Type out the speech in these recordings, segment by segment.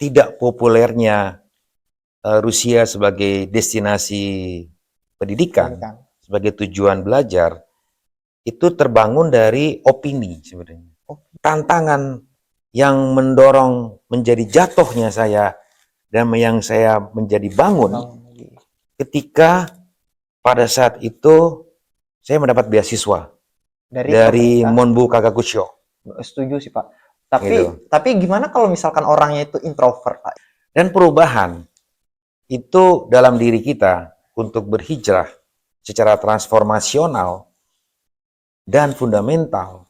tidak populernya Rusia sebagai destinasi pendidikan, sebagai tujuan belajar, itu terbangun dari opini sebenarnya. Tantangan yang mendorong menjadi jatuhnya saya dan yang saya menjadi bangun ketika pada saat itu saya mendapat beasiswa dari Monbu Kagakusho. Setuju sih Pak. Tapi gimana kalau misalkan orangnya itu introvert Pak? Dan perubahan itu dalam diri kita untuk berhijrah secara transformasional dan fundamental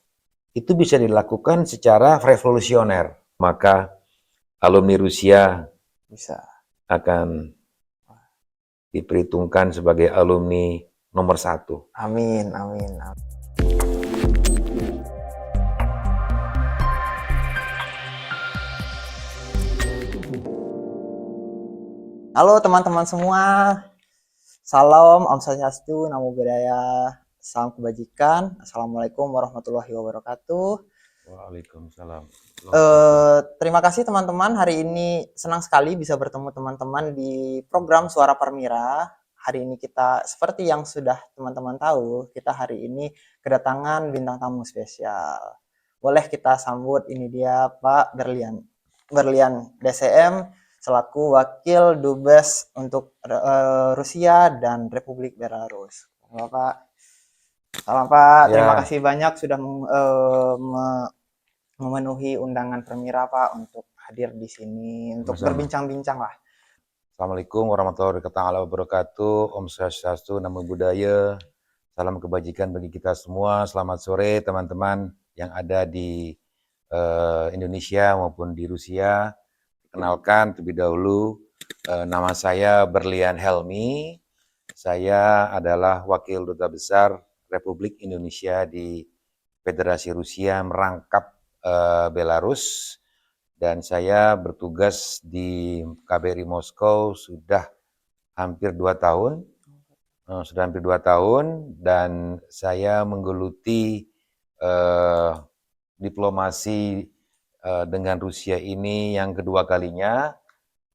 itu bisa dilakukan secara revolusioner. Maka alumni Rusia akan diperhitungkan sebagai alumni nomor 1. Amin, amin. Halo teman-teman semua, salam, Om Swastiastu, Namo Buddhaya, salam kebajikan, Assalamualaikum warahmatullahi wabarakatuh. Waalaikumsalam. Terima kasih teman-teman, hari ini senang sekali bisa bertemu teman-teman di program Suara Permira. Hari ini kita, seperti yang sudah teman-teman tahu, kita hari ini kedatangan bintang tamu spesial. Boleh kita sambut, ini dia Pak Berlian DCM, selaku Wakil Dubes untuk Rusia dan Republik Belarus. Bapak, salam Pak, terima kasih banyak sudah memenuhi undangan Permira Pak untuk hadir di sini untuk berbincang-bincang lah. Assalamualaikum warahmatullahi wabarakatuh. Om Swastiastu, Namo Buddhaya. Salam kebajikan bagi kita semua. Selamat sore teman-teman yang ada di Indonesia maupun di Rusia. Kenalkan terlebih dahulu, nama saya Berlian Helmi. Saya adalah Wakil Duta Besar Republik Indonesia di Federasi Rusia merangkap Belarus. Dan saya bertugas di KBRI Moskow sudah hampir 2 tahun. Dan saya menggeluti diplomasi dengan Rusia ini yang kedua kalinya.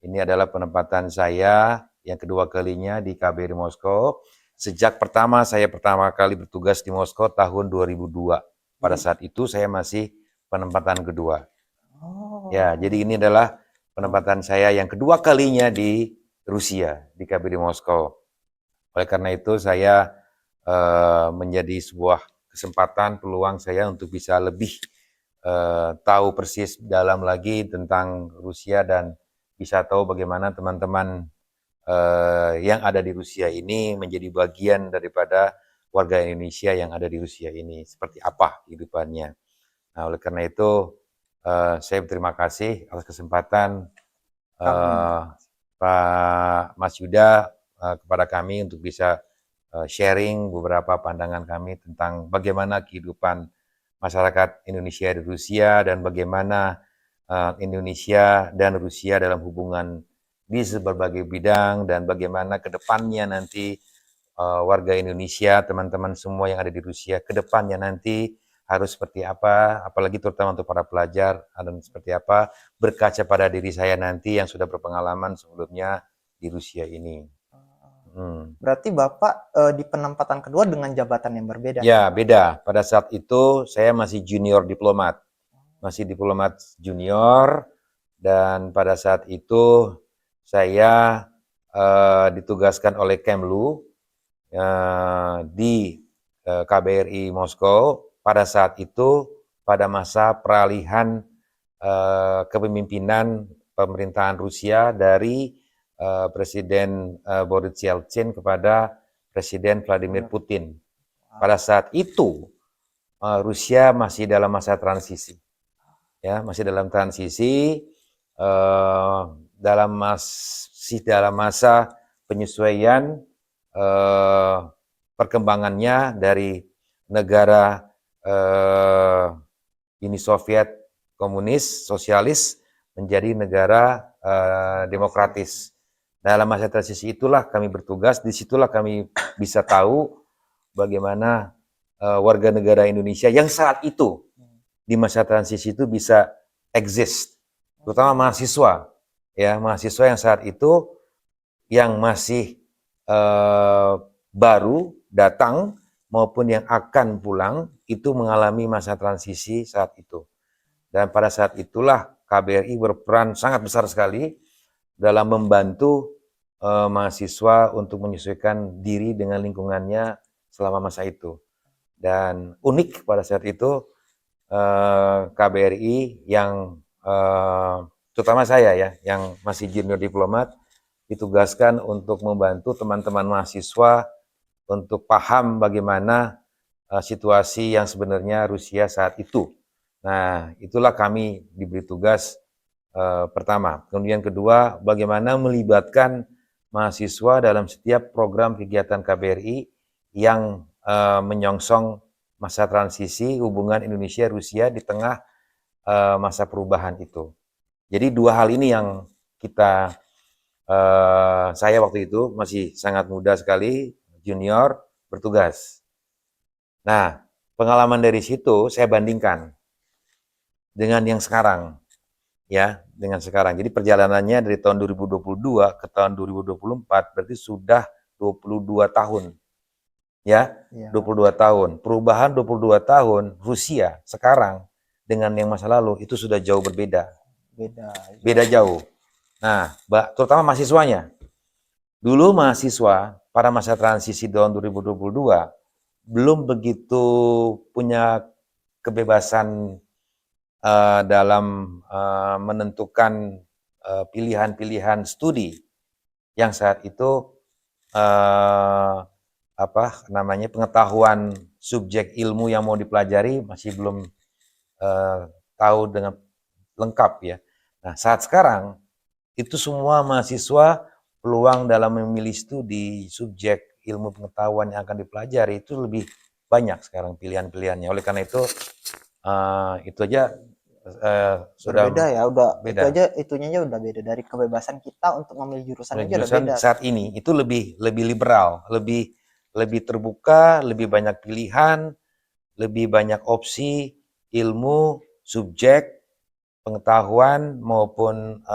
Ini adalah penempatan saya yang kedua kalinya di KBRI Moskow. Sejak saya pertama kali bertugas di Moskow tahun 2002. Pada saat itu saya masih penempatan kedua. Ya, jadi ini adalah penempatan saya yang kedua kalinya di Rusia, di KBRI Moskow. Oleh karena itu saya menjadi sebuah kesempatan, peluang saya untuk bisa lebih tahu persis dalam lagi tentang Rusia dan bisa tahu bagaimana teman-teman yang ada di Rusia ini menjadi bagian daripada warga Indonesia yang ada di Rusia ini. Seperti apa kehidupannya. Nah, oleh karena itu saya berterima kasih atas kesempatan Pak Mas Yuda kepada kami untuk bisa sharing beberapa pandangan kami tentang bagaimana kehidupan masyarakat Indonesia di Rusia dan bagaimana Indonesia dan Rusia dalam hubungan di berbagai bidang dan bagaimana kedepannya nanti warga Indonesia, teman-teman semua yang ada di Rusia, kedepannya nanti harus seperti apa, apalagi terutama untuk para pelajar, dan seperti apa, berkaca pada diri saya nanti yang sudah berpengalaman sebelumnya di Rusia ini. Berarti Bapak di penempatan kedua dengan jabatan yang berbeda? Ya, beda. Pada saat itu saya masih junior diplomat. Masih diplomat junior, dan pada saat itu saya ditugaskan oleh Kemlu di KBRI Moskow. Pada saat itu, pada masa peralihan kepemimpinan pemerintahan Rusia dari Presiden Boris Yeltsin kepada Presiden Vladimir Putin. Pada saat itu, Rusia masih dalam masa transisi. Ya, masih dalam transisi, dalam masa penyesuaian perkembangannya dari negara Uni Soviet komunis, sosialis, menjadi negara demokratis. Dalam masa transisi itulah kami bertugas, disitulah kami bisa tahu bagaimana warga negara Indonesia yang saat itu di masa transisi itu bisa exist, terutama mahasiswa ya mahasiswa yang saat itu yang masih baru datang maupun yang akan pulang itu mengalami masa transisi saat itu. Dan pada saat itulah KBRI berperan sangat besar sekali dalam membantu mahasiswa untuk menyesuaikan diri dengan lingkungannya selama masa itu. Dan unik pada saat itu KBRI yang terutama saya ya, yang masih junior diplomat, ditugaskan untuk membantu teman-teman mahasiswa untuk paham bagaimana situasi yang sebenarnya Rusia saat itu. Nah, itulah kami diberi tugas pertama. Kemudian kedua, bagaimana melibatkan mahasiswa dalam setiap program kegiatan KBRI yang menyongsong masa transisi hubungan Indonesia-Rusia di tengah masa perubahan itu. Jadi dua hal ini yang saya waktu itu masih sangat muda sekali, junior, bertugas. Nah, pengalaman dari situ saya bandingkan dengan yang sekarang, ya, dengan sekarang. Jadi perjalanannya dari tahun 2022 ke tahun 2024 berarti sudah 22 tahun. Ya, 22 tahun. Perubahan 22 tahun Rusia sekarang dengan yang masa lalu itu sudah jauh berbeda. Beda jauh. Nah, terutama mahasiswanya. Dulu mahasiswa pada masa transisi tahun 2022 belum begitu punya kebebasan dalam menentukan pilihan-pilihan studi yang saat itu pengetahuan subjek ilmu yang mau dipelajari masih belum tahu dengan lengkap ya. Nah, saat sekarang itu semua mahasiswa peluang dalam memilih studi subjek ilmu pengetahuan yang akan dipelajari itu lebih banyak sekarang pilihan-pilihannya. Oleh karena itu aja sudah berbeda ya, udah beda. itu aja itunya udah beda dari kebebasan kita untuk memilih jurusan aja udah beda. Saat ini itu lebih liberal, lebih terbuka, lebih banyak pilihan, lebih banyak opsi ilmu, subjek, pengetahuan maupun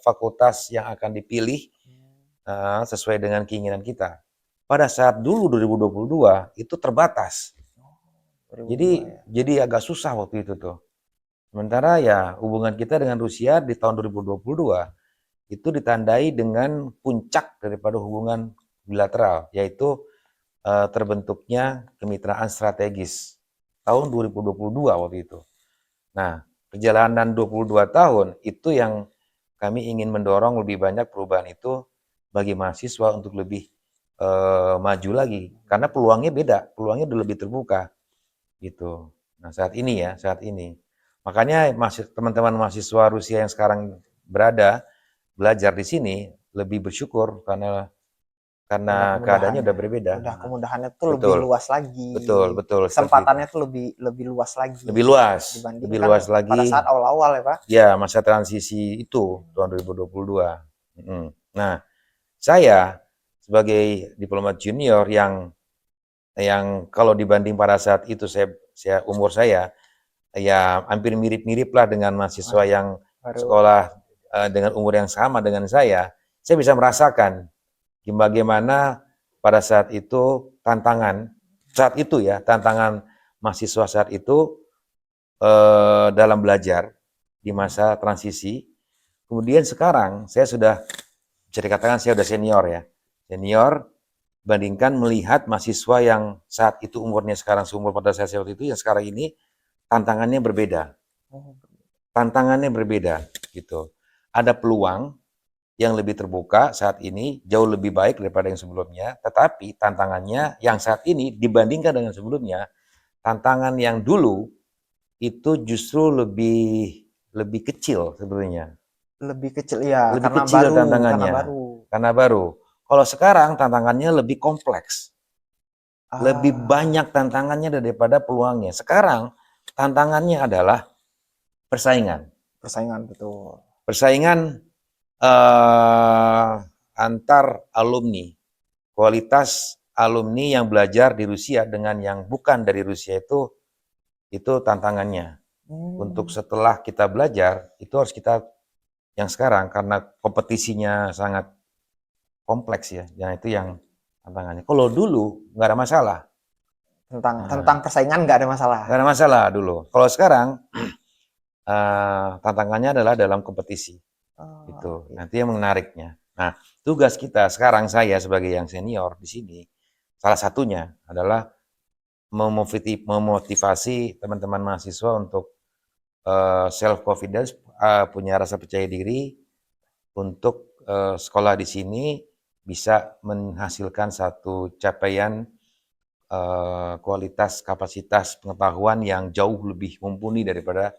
fakultas yang akan dipilih sesuai dengan keinginan kita. Pada saat dulu 2022 itu terbatas. Jadi agak susah waktu itu tuh. Sementara ya hubungan kita dengan Rusia di tahun 2022 itu ditandai dengan puncak daripada hubungan bilateral, yaitu terbentuknya kemitraan strategis tahun 2022 waktu itu. Nah, perjalanan 22 tahun itu yang kami ingin mendorong lebih banyak perubahan itu bagi mahasiswa untuk lebih maju lagi, karena peluangnya beda, peluangnya udah lebih terbuka gitu. Nah, saat ini. Makanya teman-teman mahasiswa Rusia yang sekarang belajar di sini lebih bersyukur karena keadaannya udah berbeda. Udah kemudahannya tuh lebih luas lagi. Betul. Kesempatannya tuh lebih luas lagi. Lebih luas. Dibandingkan lebih luas lagi. Pada saat awal-awal ya, Pak. Ya, masa transisi itu tahun 2022. Nah, saya sebagai diplomat junior yang kalau dibanding pada saat itu umur saya ya hampir mirip-mirip lah dengan mahasiswa yang sekolah dengan umur yang sama dengan saya bisa merasakan bagaimana pada saat itu tantangan mahasiswa saat itu dalam belajar di masa transisi. Kemudian sekarang saya sudah bisa dikatakan saya sudah senior bandingkan melihat mahasiswa yang saat itu umurnya sekarang seumur pada saya waktu itu yang sekarang ini tantangannya berbeda. Tantangannya berbeda gitu. Ada peluang yang lebih terbuka saat ini jauh lebih baik daripada yang sebelumnya, tetapi tantangannya yang saat ini dibandingkan dengan sebelumnya, tantangan yang dulu itu justru lebih kecil sebenarnya. Lebih kecil ya, lebih kecil tantangannya. Karena baru. Kalau sekarang tantangannya lebih kompleks. Lebih banyak tantangannya daripada peluangnya. Sekarang tantangannya adalah persaingan. Persaingan, betul. Persaingan antar alumni. Kualitas alumni yang belajar di Rusia dengan yang bukan dari Rusia itu tantangannya. Untuk setelah kita belajar, itu harus kita yang sekarang karena kompetisinya sangat kompleks ya, itu yang tantangannya. Kalau dulu nggak ada masalah. Tentang persaingan nggak ada masalah. Nggak ada masalah dulu. Kalau sekarang tantangannya adalah dalam kompetisi. Itu Iya. nanti yang menariknya. Nah, tugas kita sekarang, saya sebagai yang senior di sini, salah satunya adalah memotivasi teman-teman mahasiswa untuk self confidence, punya rasa percaya diri untuk sekolah di sini bisa menghasilkan satu capaian kualitas kapasitas pengetahuan yang jauh lebih mumpuni daripada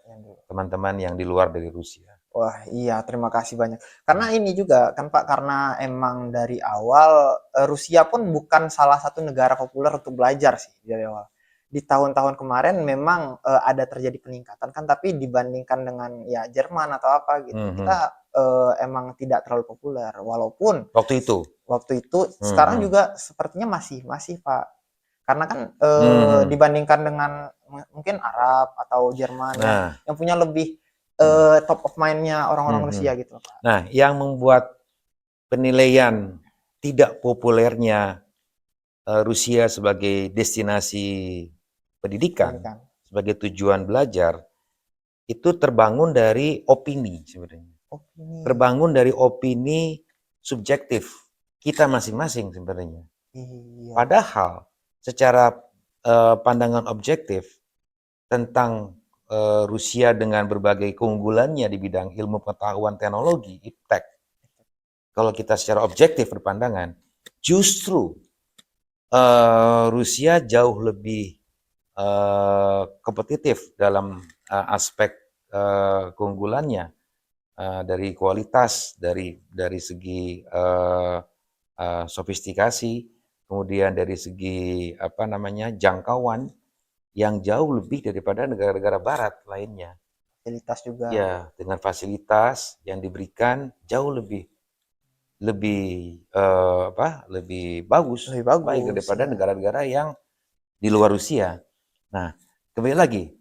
teman-teman yang di luar dari Rusia. Wah, iya, terima kasih banyak. Karena ini juga kan Pak, karena emang dari awal Rusia pun bukan salah satu negara populer untuk belajar sih dari awal. Di tahun-tahun kemarin memang ada terjadi peningkatan kan, tapi dibandingkan dengan ya Jerman atau apa gitu, kita emang tidak terlalu populer. Walaupun Waktu itu sekarang juga sepertinya masih masih Pak. Karena kan dibandingkan dengan mungkin Arab atau Jerman yang punya lebih top of mind-nya orang-orang Rusia gitu Pak. Nah, yang membuat penilaian tidak populernya Rusia sebagai destinasi pendidikan, sebagai tujuan belajar, itu terbangun dari opini sebenarnya. Terbangun dari opini subjektif kita masing-masing sebenarnya. Padahal secara pandangan objektif tentang Rusia dengan berbagai keunggulannya di bidang ilmu pengetahuan teknologi, iptek, kalau kita secara objektif berpandangan, justru Rusia jauh lebih kompetitif dalam aspek keunggulannya, dari kualitas, dari segi sofistikasi, kemudian dari segi jangkauan yang jauh lebih daripada negara-negara Barat lainnya. Fasilitas juga. Ya, dengan fasilitas yang diberikan jauh lebih bagus, baik daripada negara-negara yang di luar Rusia. Nah, kembali lagi,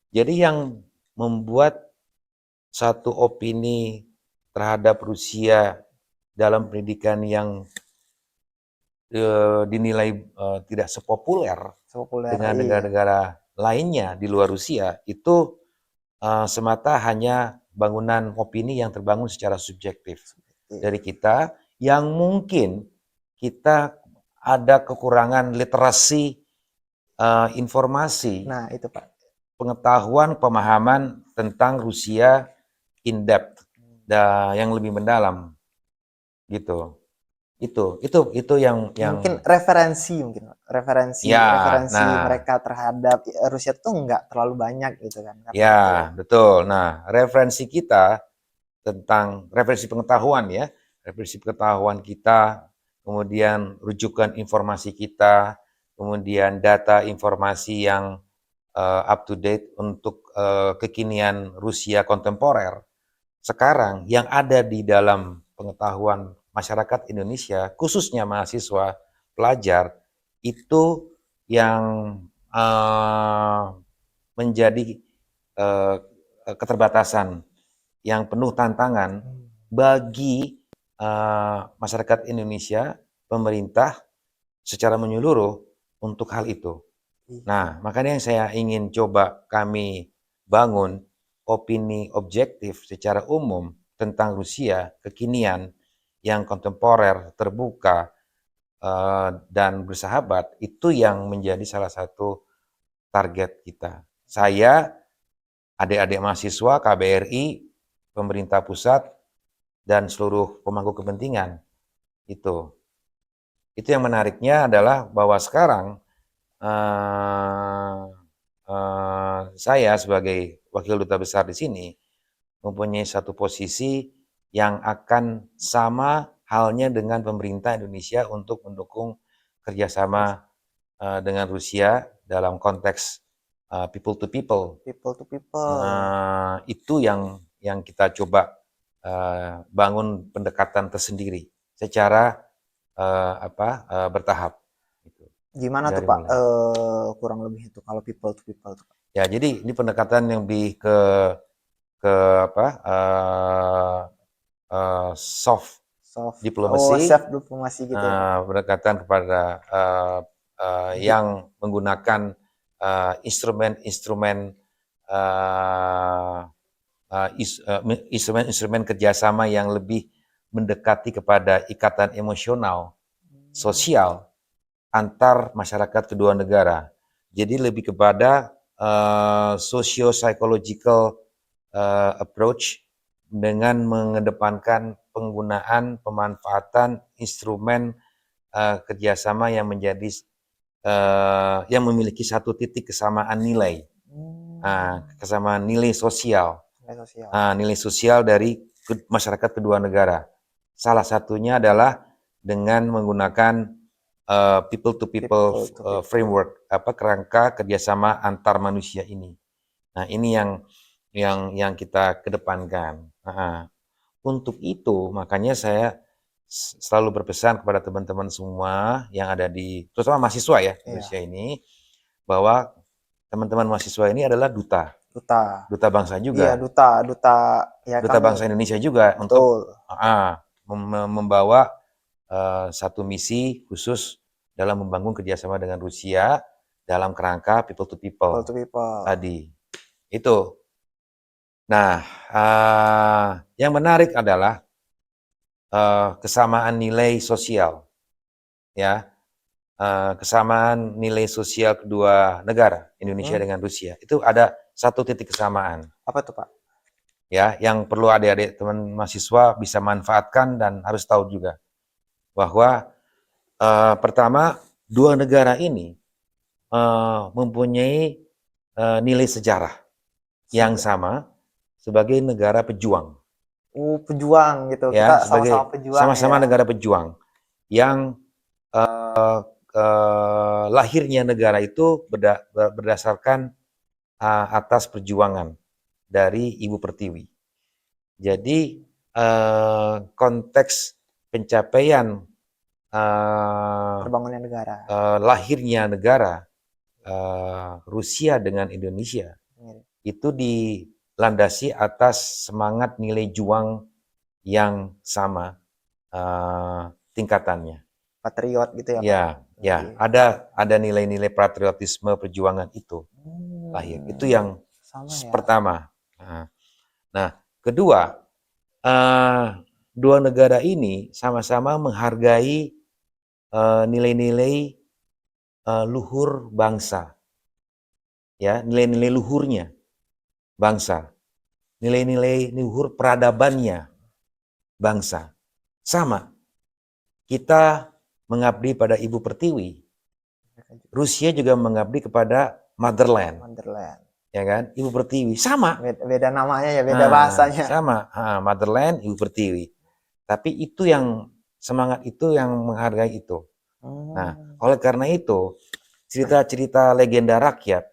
jadi yang membuat satu opini terhadap Rusia dalam pendidikan yang dinilai tidak sepopuler dengan negara-negara lainnya di luar Rusia, itu semata hanya bangunan opini yang terbangun secara subjektif dari kita, yang mungkin kita ada kekurangan literasi informasi, itu Pak, pengetahuan, pemahaman tentang Rusia in depth yang lebih mendalam, gitu. Itu yang mungkin referensi mereka terhadap Rusia itu nggak terlalu banyak gitu kan. Ya, betul. Nah, referensi kita tentang referensi pengetahuan ya, referensi pengetahuan kita, kemudian rujukan informasi kita, kemudian data informasi yang up to date untuk kekinian Rusia kontemporer. Sekarang yang ada di dalam pengetahuan masyarakat Indonesia, khususnya mahasiswa, pelajar, itu yang menjadi keterbatasan yang penuh tantangan bagi masyarakat Indonesia, pemerintah secara menyeluruh untuk hal itu. Nah, makanya yang saya ingin coba kami bangun opini objektif secara umum tentang Rusia kekinian yang kontemporer, terbuka, dan bersahabat, itu yang menjadi salah satu target kita. Saya, adik-adik mahasiswa, KBRI, pemerintah pusat, dan seluruh pemangku kepentingan. Itu yang menariknya adalah bahwa sekarang saya sebagai wakil duta besar di sini mempunyai satu posisi yang akan sama halnya dengan pemerintah Indonesia untuk mendukung kerjasama dengan Rusia dalam konteks people to people. Itu yang kita coba bangun pendekatan tersendiri secara bertahap. Gimana tuh Pak kurang lebih itu kalau people to people tuh Pak? Ya, jadi ini pendekatan yang lebih ke apa? Soft Soft. Oh, diplomasi, chef diplomasi gitu ya. pendekatan kepada yang menggunakan instrumen-instrumen uh, instrumen-instrumen kerjasama yang lebih mendekati kepada ikatan emosional, sosial antar masyarakat kedua negara. Jadi lebih kepada socio-psychological approach dengan mengedepankan penggunaan pemanfaatan instrumen kerjasama yang menjadi yang memiliki satu titik kesamaan nilai, kesamaan nilai sosial, Media sosial. nilai sosial dari masyarakat kedua negara. Salah satunya adalah dengan menggunakan people to people framework, kerangka kerjasama antar manusia ini. Nah, ini yang kita kedepankan. Untuk itu, makanya saya selalu berpesan kepada teman-teman semua yang ada di, terutama mahasiswa ya, Indonesia ini, bahwa teman-teman mahasiswa ini adalah duta bangsa Iya, juga, ya duta kami. bangsa Indonesia juga Betul. untuk membawa satu misi khusus dalam membangun kerjasama dengan Rusia dalam kerangka people to people tadi. Itu. Nah, yang menarik adalah kesamaan nilai sosial, ya, kesamaan nilai sosial kedua negara, Indonesia dengan Rusia. Itu ada satu titik kesamaan. Apa tuh, Pak? Ya, yang perlu adik-adik teman mahasiswa bisa manfaatkan dan harus tahu juga bahwa pertama, dua negara ini mempunyai nilai sejarah yang sama sebagai negara pejuang. Pejuang gitu. Ya, Kita sebagai sama-sama pejuang sama-sama ya. negara pejuang yang lahirnya negara itu berdasarkan atas perjuangan dari Ibu Pertiwi. Jadi konteks pencapaian Terbangunnya negara. Lahirnya negara Rusia dengan Indonesia itu dilandasi atas semangat nilai juang yang sama tingkatannya. Patriot gitu ya, Pak? Ya, ya, ada nilai-nilai patriotisme perjuangan itu lahir. Itu yang pertama. Nah, kedua, dua negara ini sama-sama menghargai nilai-nilai luhur bangsa, ya, nilai-nilai luhurnya bangsa, nilai-nilai luhur peradabannya bangsa. Sama, kita mengabdi pada Ibu Pertiwi, Rusia juga mengabdi kepada Motherland. Ya kan? Ibu Pertiwi. Sama. Beda namanya ya, beda bahasanya. Sama. Motherland, Ibu Pertiwi. Tapi itu yang, semangat itu yang menghargai itu. Nah, oleh karena itu, cerita-cerita legenda rakyat,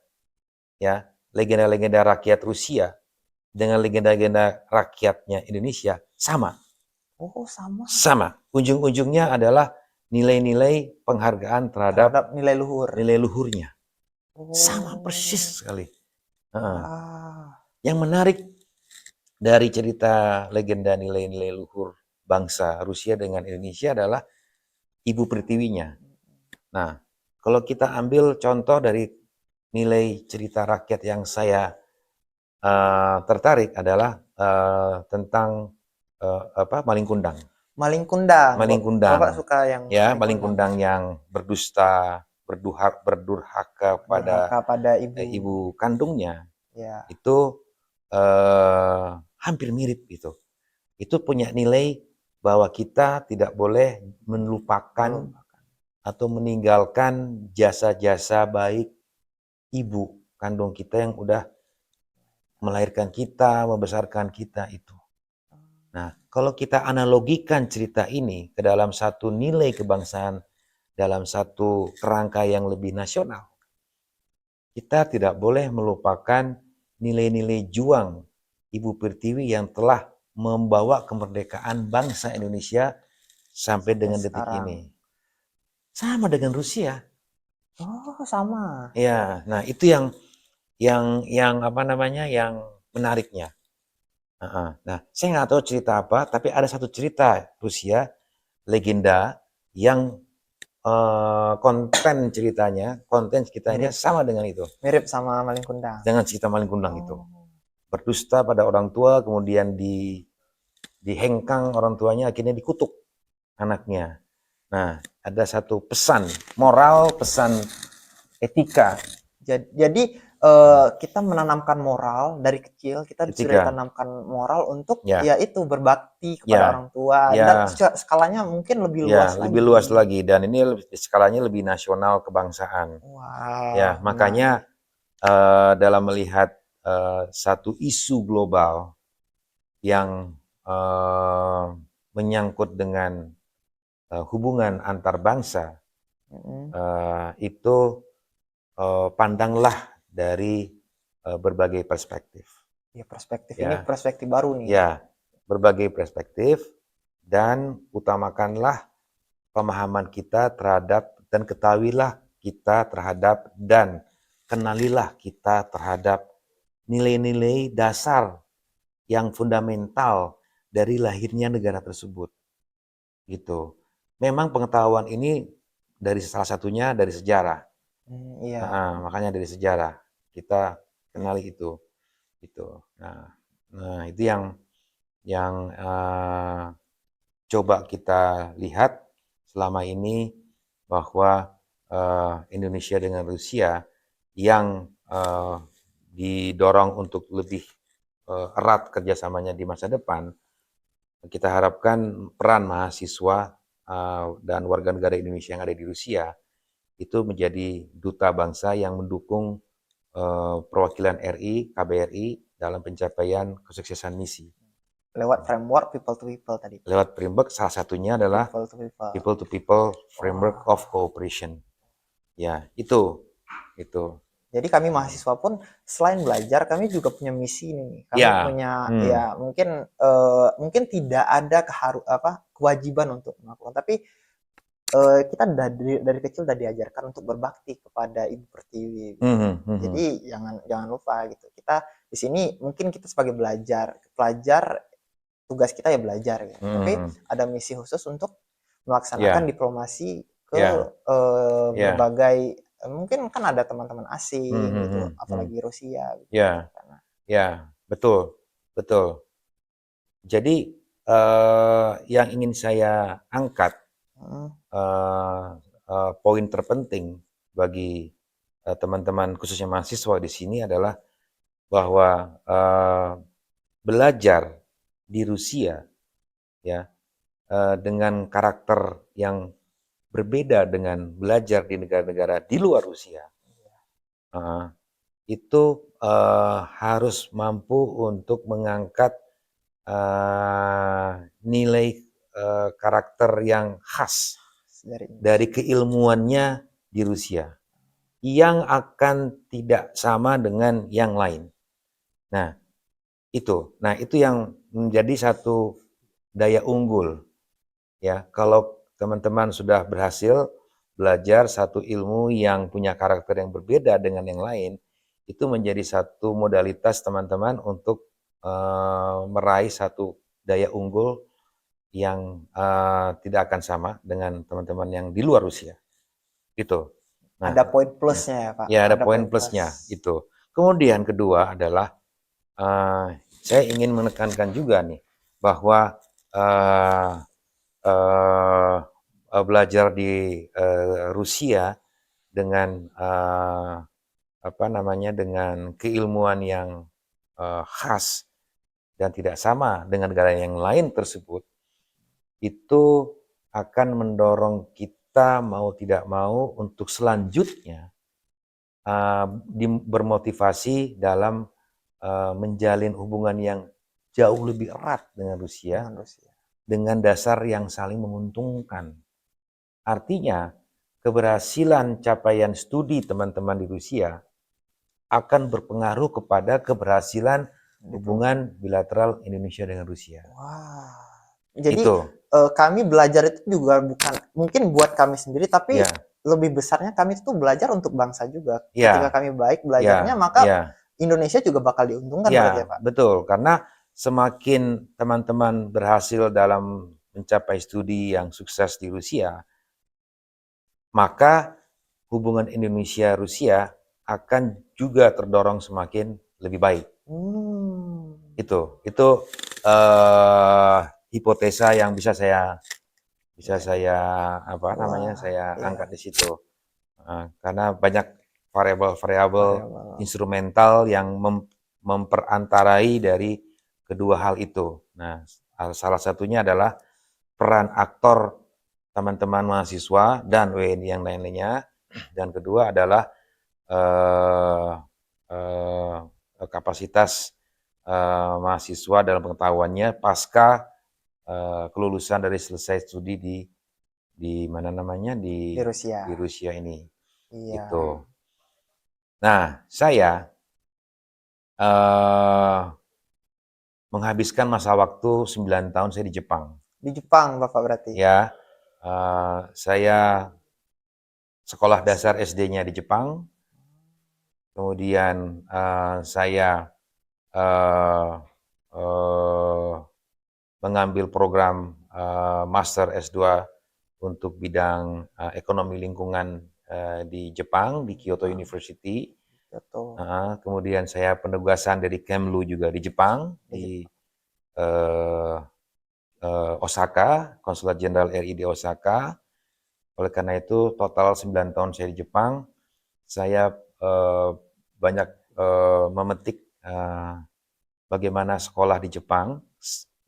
ya, legenda-legenda rakyat Rusia dengan legenda-legenda rakyatnya Indonesia sama. Oh, sama. Sama. Ujung-ujungnya adalah nilai-nilai penghargaan terhadap nilai luhur. Nilai luhurnya. Sama persis sekali. Yang menarik dari cerita legenda nilai-nilai luhur bangsa Rusia dengan Indonesia adalah Ibu Pertiwinya. Nah, kalau kita ambil contoh dari nilai cerita rakyat yang saya tertarik adalah tentang Maling Kundang. Maling Kundang. Maling Kundang. Bapak suka yang ya, Maling Kundang yang berdusta, berdurhaka pada ibu kandungnya. Ya. Itu hampir mirip itu. Itu punya nilai bahwa kita tidak boleh melupakan atau meninggalkan jasa-jasa baik ibu kandung kita yang udah melahirkan kita, membesarkan kita itu. Nah, kalau kita analogikan cerita ini ke dalam satu nilai kebangsaan, dalam satu kerangka yang lebih nasional, kita tidak boleh melupakan nilai-nilai juang Ibu Pertiwi yang telah membawa kemerdekaan bangsa Indonesia sampai dengan detik ini. Sama dengan Rusia. Oh, sama. Ya, nah itu yang yang apa namanya, yang menariknya. Nah, saya nggak tahu cerita apa, tapi ada satu cerita Rusia, legenda, yang konten ceritanya Mirip sama dengan itu, mirip sama Malin Kundang. dengan cerita Malin Kundang itu. Oh. Berdusta pada orang tua, kemudian dihengkang orang tuanya, akhirnya dikutuk anaknya. Nah, ada satu pesan moral, pesan etika Jadi kita menanamkan moral dari kecil, kita sudah ketika ditanamkan moral untuk ya, ya itu berbakti kepada ya, orang tua dan ya, skalanya mungkin lebih luas ya, lebih luas lagi. lagi, dan ini skalanya lebih nasional, kebangsaan. Ya, Wah, menarik. makanya dalam melihat satu isu global yang menyangkut dengan hubungan antar bangsa, Mm-mm. itu pandanglah dari berbagai perspektif. Ya perspektif ini Ya, perspektif baru nih. ya, berbagai perspektif, dan utamakanlah pemahaman kita terhadap, dan ketahuilah kita terhadap, dan kenalilah kita terhadap nilai-nilai dasar yang fundamental dari lahirnya negara tersebut. Gitu. Memang pengetahuan ini dari salah satunya dari sejarah. Iya. Makanya dari sejarah kita kenali itu. Gitu. Nah, itu yang coba kita lihat selama ini, bahwa Indonesia dengan Rusia yang didorong untuk lebih erat kerjasamanya di masa depan. Kita harapkan peran mahasiswa dan warga negara Indonesia yang ada di Rusia itu menjadi duta bangsa yang mendukung perwakilan RI, KBRI dalam pencapaian kesuksesan misi. Lewat framework people to people tadi. Lewat framework salah satunya adalah People to people. people to people framework Wah. of cooperation. Ya, itu. Jadi kami mahasiswa pun selain belajar, kami juga punya misi nih. Kami Ya, punya ya mungkin tidak ada kewajiban untuk melakukan, tapi kita dari kecil udah diajarkan untuk berbakti kepada Ibu Pertiwi. Jadi jangan lupa gitu. Kita di sini mungkin kita sebagai pelajar tugas kita ya belajar ya. Tapi ada misi khusus untuk melaksanakan diplomasi ke berbagai, mungkin kan ada teman-teman asing gitu, apalagi Rusia gitu. Ya, betul. Jadi yang ingin saya angkat, poin terpenting bagi teman-teman khususnya mahasiswa di sini adalah bahwa belajar di Rusia ya dengan karakter yang berbeda dengan belajar di negara-negara di luar Rusia, itu harus mampu untuk mengangkat nilai karakter yang khas dari keilmuannya di Rusia, yang akan tidak sama dengan yang lain. Nah, itu yang menjadi satu daya unggul. Ya, kalau teman-teman sudah berhasil belajar satu ilmu yang punya karakter yang berbeda dengan yang lain, itu menjadi satu modalitas teman-teman untuk meraih satu daya unggul yang tidak akan sama dengan teman-teman yang di luar Rusia. Gitu. Nah, ada poin plusnya ya Pak. ya ada poin plusnya itu. Kemudian kedua adalah saya ingin menekankan juga nih bahwa belajar di Rusia dengan dengan keilmuan yang khas dan tidak sama dengan negara yang lain tersebut, itu akan mendorong kita mau tidak mau untuk selanjutnya bermotivasi dalam menjalin hubungan yang jauh lebih erat dengan Rusia dengan dasar yang saling menguntungkan. Artinya, keberhasilan capaian studi teman-teman di Rusia akan berpengaruh kepada keberhasilan hubungan bilateral Indonesia dengan Rusia. Wah. Jadi kami belajar itu juga bukan mungkin buat kami sendiri, tapi lebih besarnya kami itu belajar untuk bangsa juga. Ya, Ketika kami baik belajarnya, ya, maka ya, Indonesia juga bakal diuntungkan berarti ya, ya, Pak. betul. Karena semakin teman-teman berhasil dalam mencapai studi yang sukses di Rusia, maka hubungan Indonesia-Rusia akan juga terdorong semakin lebih baik. Hmm. Itu hipotesa yang bisa saya apa namanya, Wah, saya iya. angkat di situ. Karena banyak variabel-variabel Variabel. instrumental yang memperantarai dari kedua hal itu. Nah, salah satunya adalah peran aktor teman-teman mahasiswa dan WNI yang lain-lainnya, dan kedua adalah eh, eh, kapasitas mahasiswa dalam pengetahuannya pasca kelulusan dari selesai studi di mana namanya Di Rusia. di Rusia ini. Iya. Gitu. Nah, saya menghabiskan masa waktu 9 tahun saya di Jepang. Di Jepang Bapak berarti. Ya, saya sekolah dasar SD-nya di Jepang, kemudian saya mengambil program Master S2 untuk bidang ekonomi lingkungan di Jepang, di Kyoto University. Betul. Kemudian saya penugasan dari Kemlu juga di Jepang, di Osaka, Konsulat Jenderal RI di Osaka. Oleh karena itu, total 9 tahun saya di Jepang, saya banyak memetik bagaimana sekolah di Jepang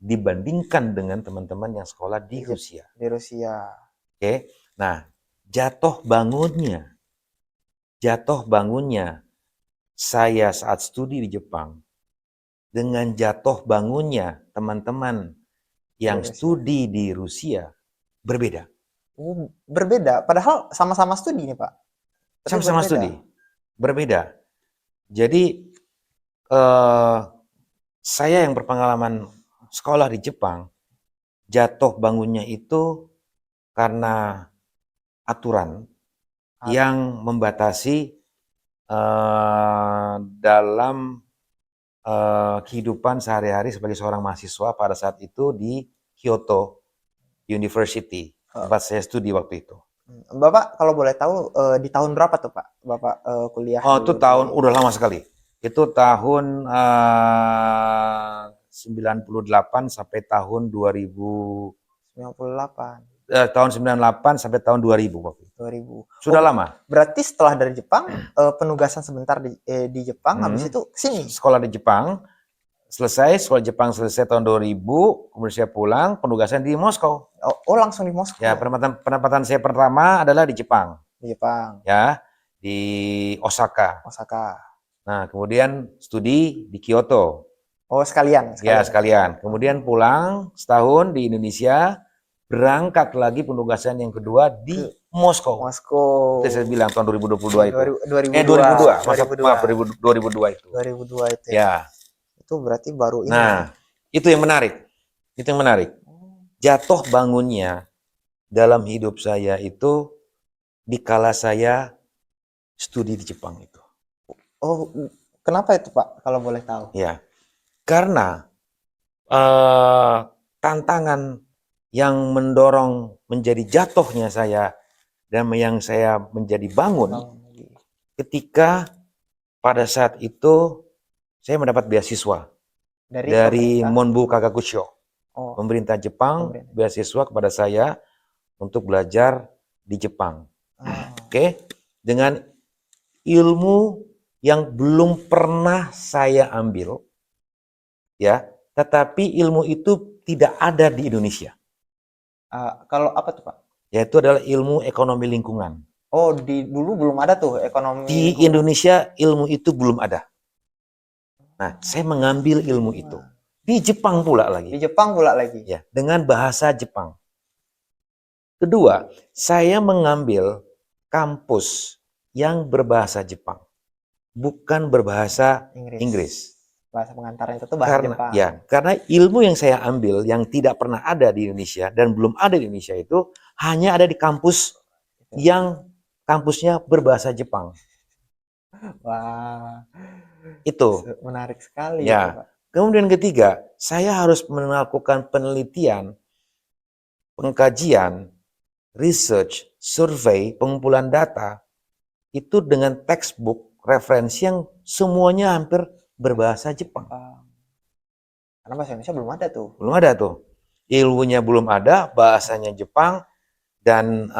dibandingkan dengan teman-teman yang sekolah di Rusia. Di Rusia. Oke, nah jatuh bangunnya saya saat studi di Jepang dengan jatuh bangunnya teman-teman yang studi di Rusia berbeda. Berbeda, padahal sama-sama studi nih Pak. Sama-sama studi, berbeda. Jadi saya yang berpengalaman sekolah di Jepang, jatuh bangunnya itu karena aturan yang membatasi dalam kehidupan sehari-hari sebagai seorang mahasiswa pada saat itu di Kyoto University, tempat saya studi waktu itu. Bapak kalau boleh tahu di tahun berapa tuh Pak Bapak kuliah? Oh, itu tahun udah lama sekali. Itu tahun 98 sampai tahun 98. Tahun 98 sampai tahun 2000 waktu itu. 2000. Sudah lama. Berarti setelah dari Jepang penugasan sebentar di Jepang, habis itu sini. Sekolah di Jepang selesai, sekolah Jepang selesai tahun 2000, kemudian saya pulang, penugasan di Moskow. Oh, langsung di Moskow. Ya, penempatan saya pertama adalah di Jepang. Di Jepang. Ya, di Osaka. Osaka. Nah, kemudian studi di Kyoto. Oh, sekalian. Ya, sekalian. Kemudian pulang setahun di Indonesia, berangkat lagi penugasan yang kedua di Moskow. Moskow. Itu saya bilang tahun 2022 itu. 2002. 2002 itu. 2002 itu. Ya. Itu berarti baru ini. Nah, itu yang menarik. Itu yang menarik. Jatuh bangunnya dalam hidup saya itu dikala saya studi di Jepang itu. Oh, kenapa itu Pak, kalau boleh tahu? Ya, karena tantangan yang mendorong menjadi jatuhnya saya dan yang saya menjadi bangun ketika pada saat itu saya mendapat beasiswa dari Monbu Kagakusho, pemerintah Jepang, beasiswa kepada saya untuk belajar di Jepang. Oke, dengan ilmu yang belum pernah saya ambil, ya, tetapi ilmu itu tidak ada di Indonesia. Kalau apa tuh Pak? Yaitu adalah ilmu ekonomi lingkungan. Oh, dulu belum ada tuh ekonomi. Di Indonesia ilmu itu belum ada. Nah, saya mengambil ilmu itu di Jepang pula lagi. Di Jepang pula lagi. Ya, dengan bahasa Jepang. Kedua, saya mengambil kampus yang berbahasa Jepang, bukan berbahasa Inggris. Bahasa pengantarnya itu bahasa Jepang. Ya, karena ilmu yang saya ambil yang tidak pernah ada di Indonesia dan belum ada di Indonesia itu hanya ada di kampus yang kampusnya berbahasa Jepang. Wah, Itu. menarik sekali itu, Ya. Pak. Kemudian ketiga, saya harus melakukan penelitian, pengkajian, research, survei, pengumpulan data itu dengan textbook referensi yang semuanya hampir berbahasa Jepang. Karena bahasa Indonesia belum ada tuh. Belum ada tuh. Ilmunya belum ada, bahasanya Jepang, dan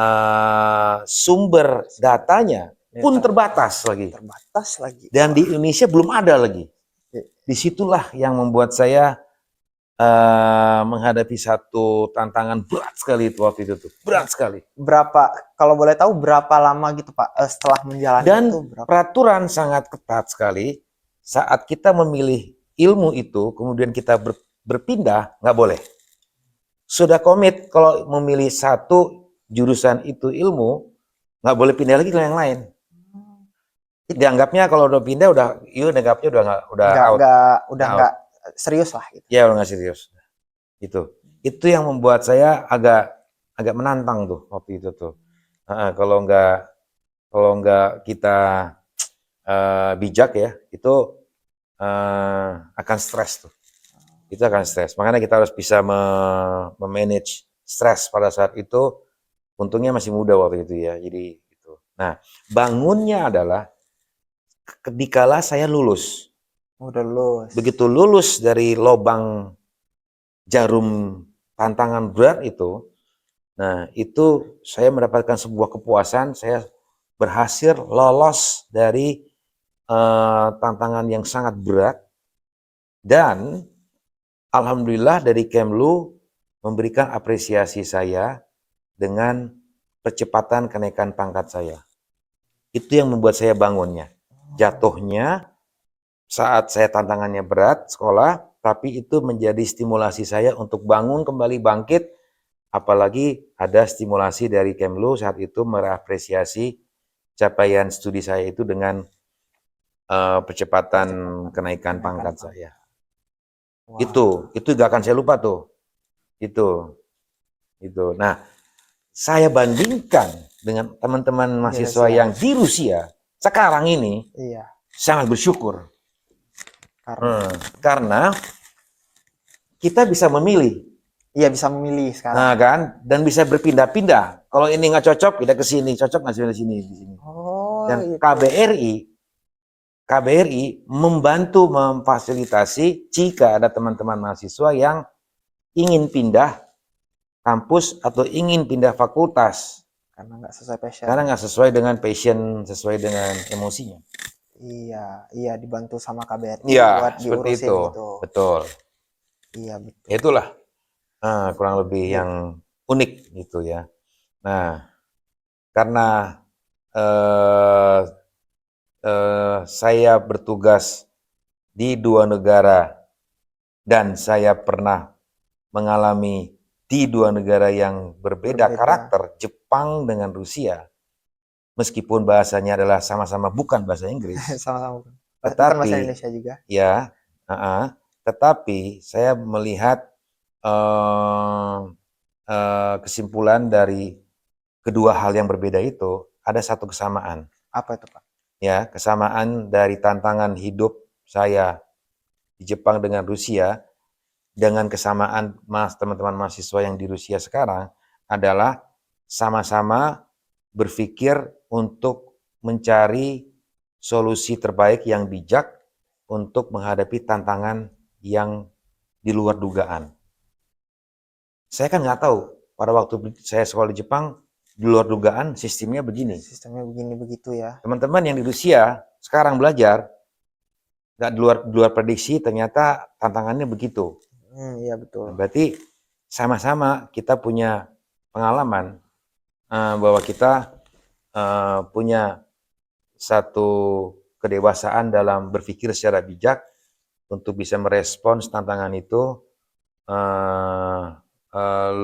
sumber datanya pun terbatas lagi. Terbatas lagi. Dan di Indonesia belum ada lagi. Disitulah yang membuat saya menghadapi satu tantangan berat sekali itu waktu itu tuh. Berat sekali. Kalau boleh tahu berapa lama gitu Pak setelah menjalani Dan itu? peraturan sangat ketat sekali. Saat kita memilih ilmu itu, kemudian kita berpindah, nggak boleh. Sudah komit kalau memilih satu jurusan itu ilmu, nggak boleh pindah lagi ke yang lain. Dianggapnya kalau udah pindah dianggapnya udah nggak serius lah gitu. Ya udah nggak serius. Itu yang membuat saya agak menantang tuh waktu itu tuh. Kalau nggak kita bijak ya, itu akan stres tuh. Itu akan stres. Makanya kita harus bisa memanage stres pada saat itu. Untungnya masih muda waktu itu ya. Jadi gitu. Nah, bangunnya adalah ketikala saya lulus. Udah lulus. Begitu lulus dari lubang jarum tantangan berat itu, nah itu saya mendapatkan sebuah kepuasan, saya berhasil lolos dari tantangan yang sangat berat, dan alhamdulillah dari Kemlu memberikan apresiasi saya dengan percepatan kenaikan pangkat saya. Itu yang membuat saya bangunnya. Jatuhnya saat saya tantangannya berat sekolah, tapi itu menjadi stimulasi saya untuk bangun kembali, bangkit. Apalagi ada stimulasi dari Kemlu saat itu mengapresiasi capaian studi saya itu dengan percepatan kenaikan pangkat saya. Wow. Itu gak akan saya lupa tuh. Itu. Nah, saya bandingkan dengan teman-teman mahasiswa yang di Rusia sekarang ini, sangat bersyukur. Karena kita bisa memilih. Iya, bisa memilih sekarang. Nah kan, dan bisa berpindah-pindah. Kalau ini nggak cocok, pindah ke sini. Cocok nggak di sini. Dan gitu. KBRI membantu memfasilitasi jika ada teman-teman mahasiswa yang ingin pindah kampus atau ingin pindah fakultas. Karena nggak sesuai passion. Karena nggak sesuai dengan passion, sesuai dengan emosinya. Iya, dibantu sama KBRI buat seperti itu. Gitu. Betul. Iya, betul. Itulah kurang lebih yang unik gitu ya. Nah, karena saya bertugas di dua negara dan saya pernah mengalami di dua negara yang berbeda karakter, Jepang dengan Rusia. Meskipun bahasanya adalah sama-sama bukan bahasa Inggris. Sama-sama. Tetapi bahasa Indonesia juga. Ya, tetapi saya melihat kesimpulan dari kedua hal yang berbeda itu ada satu kesamaan. Apa itu, Pak? Ya, kesamaan dari tantangan hidup saya di Jepang dengan Rusia, dengan kesamaan teman-teman mahasiswa yang di Rusia sekarang adalah sama-sama berpikir untuk mencari solusi terbaik yang bijak untuk menghadapi tantangan yang di luar dugaan. Saya kan nggak tahu pada waktu saya sekolah di Jepang, di luar dugaan sistemnya begini. Sistemnya begini begitu ya. Teman-teman yang di Rusia sekarang belajar nggak di luar prediksi, ternyata tantangannya begitu. Iya betul. Berarti sama-sama kita punya pengalaman bahwa kita punya satu kedewasaan dalam berpikir secara bijak untuk bisa merespons tantangan itu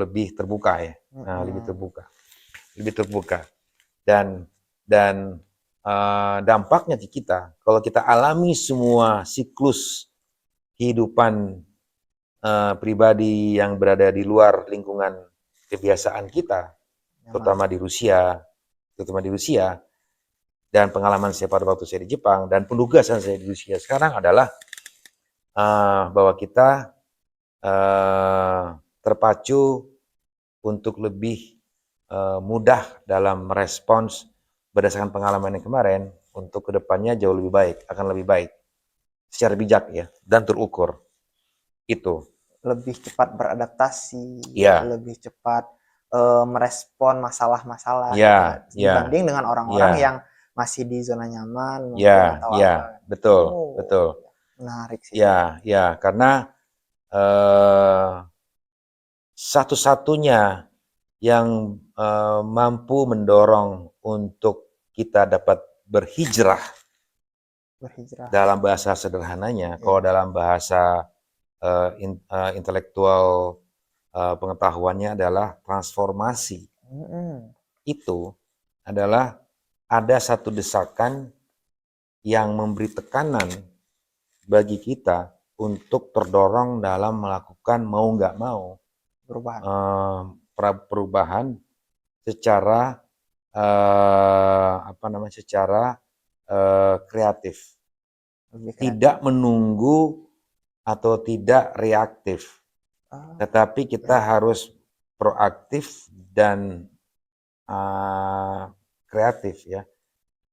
lebih terbuka ya, lebih terbuka dan dampaknya di kita kalau kita alami semua siklus kehidupan pribadi yang berada di luar lingkungan kebiasaan kita, terutama di Rusia, terutama di Rusia, dan pengalaman saya pada waktu saya di Jepang, dan penugasan saya di Rusia sekarang adalah bahwa kita terpacu untuk lebih mudah dalam merespons berdasarkan pengalaman yang kemarin, untuk kedepannya jauh lebih baik, akan lebih baik secara bijak ya, dan terukur. Itu. Lebih cepat beradaptasi, Ya, lebih cepat merespon masalah-masalah gitu ya, ya, ya, dibanding dengan orang-orang ya, yang masih di zona nyaman mungkin ya, atau ya, apa. betul, Oh, betul. menarik sih. Ya, ya, karena satu-satunya yang mampu mendorong untuk kita dapat berhijrah Berhijrah. dalam bahasa sederhananya, kalau Ya. dalam bahasa intelektual pengetahuannya adalah transformasi. Mm-mm. Itu adalah ada satu desakan yang memberi tekanan bagi kita untuk terdorong dalam melakukan mau nggak mau Perubahan. perubahan secara secara kreatif, Lebih kreatif. tidak menunggu atau tidak reaktif, Ah, tetapi kita ya. harus proaktif dan kreatif ya.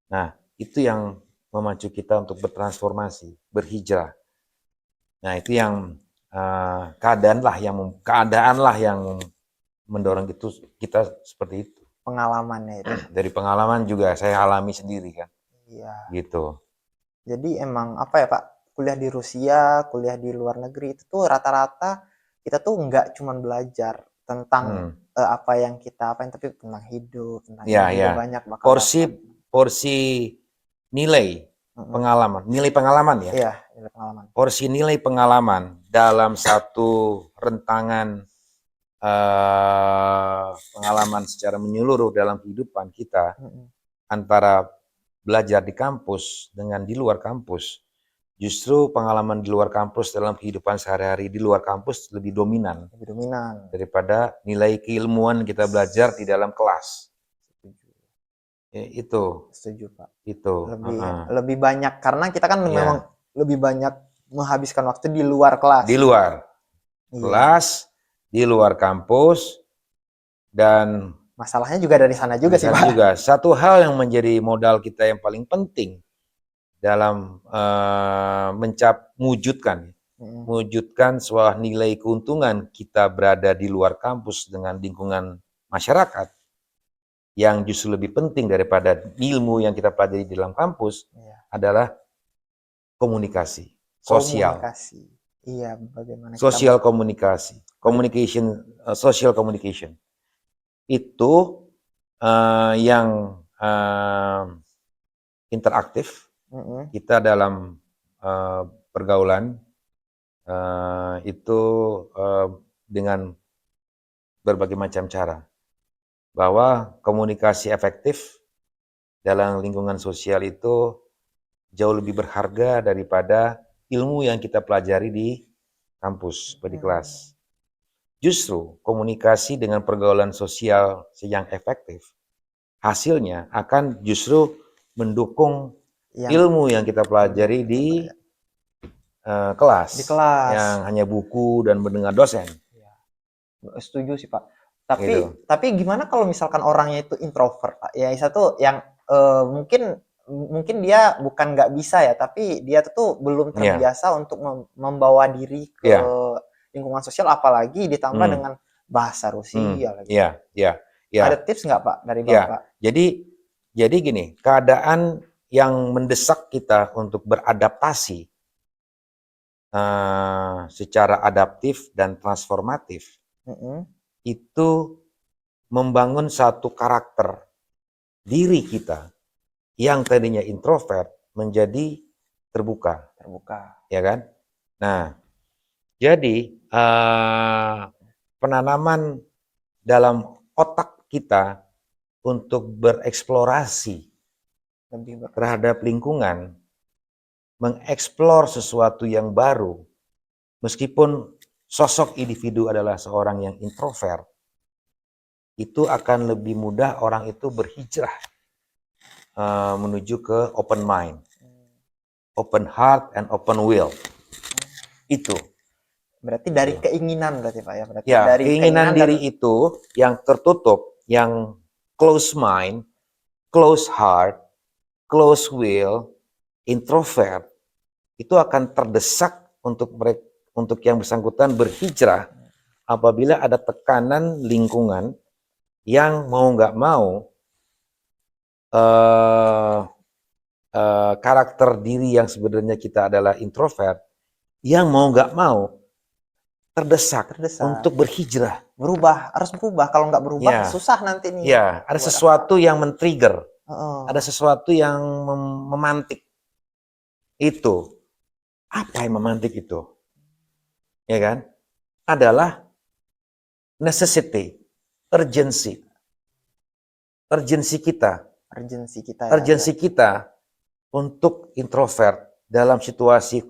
Nah, itu yang memacu kita untuk bertransformasi, berhijrah. Nah, itu yang keadaan lah yang mendorong itu kita seperti itu. Pengalamannya itu. Dari pengalaman juga saya alami sendiri kan, Iya. gitu. Jadi emang apa ya Pak, kuliah di Rusia, kuliah di luar negeri itu tuh rata-rata kita tuh nggak cuma belajar tentang Hmm. apa yang kita apain, tapi tentang hidup, tentang ini Ya, juga ya. banyak bakal dapat. Porsi nilai Mm-mm. pengalaman ya. Iya, nilai pengalaman. Porsi nilai pengalaman dalam satu rentangan pengalaman secara menyeluruh dalam kehidupan kita, Mm-mm. antara belajar di kampus dengan di luar kampus, justru pengalaman di luar kampus dalam kehidupan sehari-hari di luar kampus lebih dominan Lebih dominan. daripada nilai keilmuan kita belajar di dalam kelas. Setuju. Itu, Setuju Pak. itu. Lebih banyak karena kita kan memang Ya, lebih banyak menghabiskan waktu di luar kelas. di luar Iya. kelas, di luar kampus, dan Masalahnya juga dari sana juga di sih sana Pak. juga. Satu hal yang menjadi modal kita yang paling penting dalam Mm-mm. mewujudkan sebuah nilai keuntungan kita berada di luar kampus dengan lingkungan masyarakat yang justru lebih penting daripada ilmu yang kita pelajari di dalam kampus Iya. adalah komunikasi, sosial. Komunikasi. Iya, bagaimana kita Sosial komunikasi, social communication. Itu yang interaktif. Mm-mm. Kita dalam pergaulan itu dengan berbagai macam cara. Bahwa komunikasi efektif dalam lingkungan sosial itu jauh lebih berharga daripada ilmu yang kita pelajari di kampus, di kelas. Justru komunikasi dengan pergaulan sosial yang efektif, hasilnya akan justru mendukung ilmu yang kita pelajari di kelas, di kelas. yang hanya buku dan mendengar dosen. Setuju sih Pak. Tapi Gitu. tapi gimana kalau misalkan orangnya itu introvert Pak? Ya satu yang mungkin dia bukan nggak bisa ya, tapi dia tuh belum terbiasa untuk membawa diri ke lingkungan sosial, apalagi ditambah dengan bahasa Rusia lagi. Iya. Ada tips nggak Pak dari Bapak? Jadi gini, keadaan yang mendesak kita untuk beradaptasi secara adaptif dan transformatif, itu membangun satu karakter diri kita yang tadinya introvert menjadi terbuka, ya kan? Nah, jadi penanaman dalam otak kita untuk bereksplorasi terhadap lingkungan, mengeksplor sesuatu yang baru, meskipun sosok individu adalah seorang yang introvert, itu akan lebih mudah orang itu berhijrah menuju ke open mind, open heart and open will. Itu. Berarti dari keinginan berarti Pak ya. Berarti Ya, dari keinginan dan diri itu yang tertutup, yang close mind, close heart, close will, introvert, itu akan terdesak untuk yang bersangkutan berhijrah apabila ada tekanan lingkungan yang mau nggak mau karakter diri yang sebenarnya kita adalah introvert, yang mau nggak mau terdesak untuk berhijrah. harus berubah. Kalau nggak berubah Ya. susah nanti nih. Ya, ada sesuatu yang men-trigger, ada Oh. sesuatu yang memantik. Itu. Apa yang memantik itu? Ya kan? Adalah necessity, urgency. Urgensi kita. Urgensi kita untuk introvert dalam situasi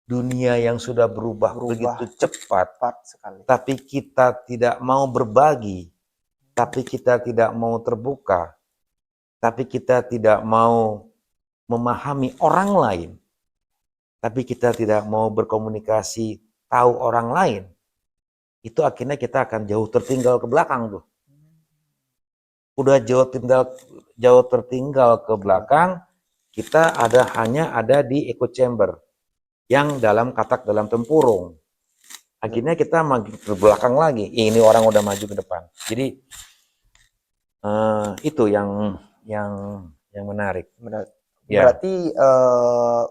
dunia yang sudah berubah begitu cepat sekali. Tapi kita tidak mau berbagi, tapi kita tidak mau terbuka, tapi kita tidak mau memahami orang lain, tapi kita tidak mau berkomunikasi, tahu orang lain, itu akhirnya kita akan jauh tertinggal ke belakang tuh. Udah jauh tertinggal ke belakang, kita hanya ada di echo chamber yang dalam katak dalam tempurung. Akhirnya kita maju ke belakang lagi. Ini orang udah maju ke depan. Jadi itu yang menarik. Berarti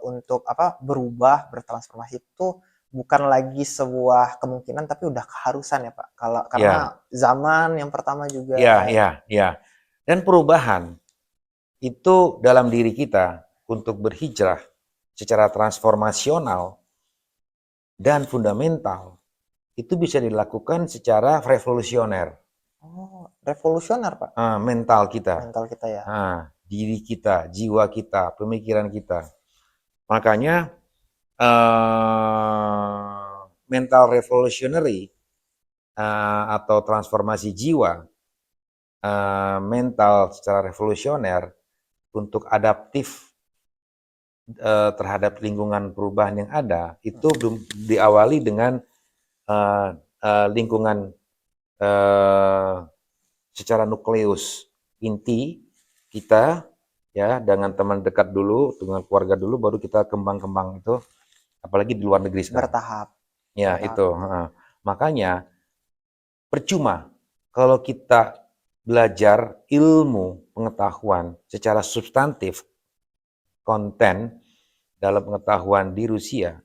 untuk berubah, bertransformasi itu bukan lagi sebuah kemungkinan tapi udah keharusan ya Pak. Karena zaman yang pertama juga. Ya. Dan perubahan itu dalam diri kita untuk berhijrah secara transformasional dan fundamental itu bisa dilakukan secara revolusioner. Oh, revolusioner Pak? Mental kita. Mental kita ya. Diri kita, jiwa kita, pemikiran kita. Makanya mental revolutionary atau transformasi jiwa, mental secara revolusioner untuk adaptif terhadap lingkungan perubahan yang ada, itu diawali dengan lingkungan secara nukleus inti kita, ya, dengan teman dekat dulu, dengan keluarga dulu, baru kita kembang-kembang itu, apalagi di luar negeri sekarang. Bertahap. Ya, itu. Makanya percuma kalau kita belajar ilmu pengetahuan secara substantif, konten dalam pengetahuan di Rusia,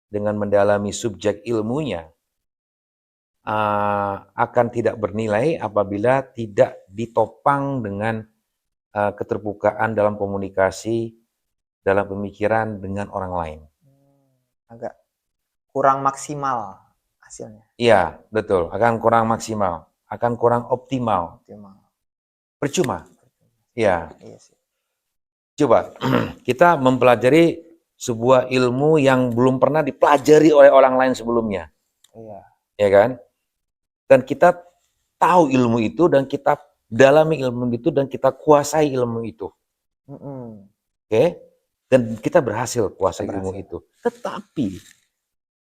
dengan mendalami subjek ilmunya, akan tidak bernilai apabila tidak ditopang dengan keterbukaan dalam komunikasi, dalam pemikiran dengan orang lain. Agak kurang maksimal hasilnya. Iya, betul. Akan kurang maksimal, akan kurang optimal. Percuma. Iya. Coba kita mempelajari sebuah ilmu yang belum pernah dipelajari oleh orang lain sebelumnya. Iya. Ya kan? Dan kita tahu ilmu itu, dan kita dalami ilmu itu, dan kita kuasai ilmu itu. Oke? Dan kita berhasil kuasai ilmu itu. Tetapi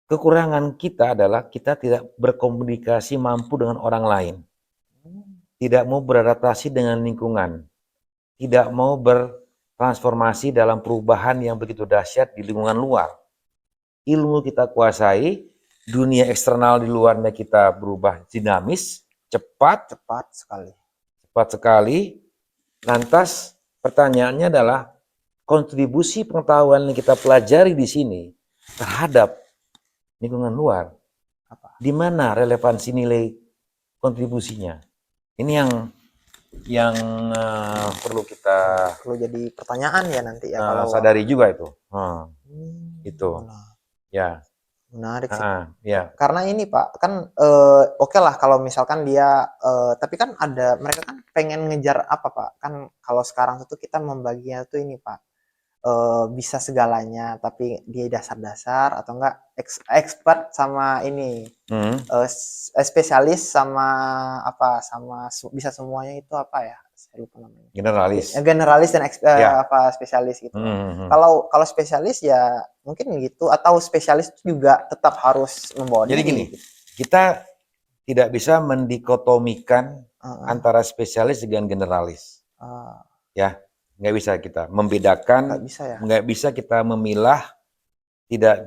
kekurangan kita adalah kita tidak berkomunikasi mampu dengan orang lain. Tidak mau beradaptasi dengan lingkungan. Tidak mau bertransformasi dalam perubahan yang begitu dahsyat di lingkungan luar. Ilmu kita kuasai, dunia eksternal di luarnya kita berubah dinamis, cepat sekali. Lantas pertanyaannya adalah kontribusi pengetahuan yang kita pelajari di sini terhadap lingkungan luar. Di mana relevansi nilai kontribusinya? Ini yang perlu jadi pertanyaan ya nanti ya kalau sadari juga itu. Itu. Ya. Menarik sih. Ya. Karena ini Pak, kan oke lah kalau misalkan dia, tapi kan mereka kan pengen ngejar apa Pak? Kan kalau sekarang itu kita membaginya tuh ini Pak, bisa segalanya, tapi dia dasar-dasar atau enggak expert sama ini, spesialis sama bisa semuanya itu apa ya? Saya lupa namanya. Generalis. Generalis dan Ya. apa spesialis gitu. Hmm. Kalau spesialis ya mungkin gitu, atau spesialis juga tetap harus membawa Jadi diri. gini, kita tidak bisa mendikotomikan antara spesialis dengan generalis. Ya, nggak bisa kita membedakan, nggak bisa kita memilah, kita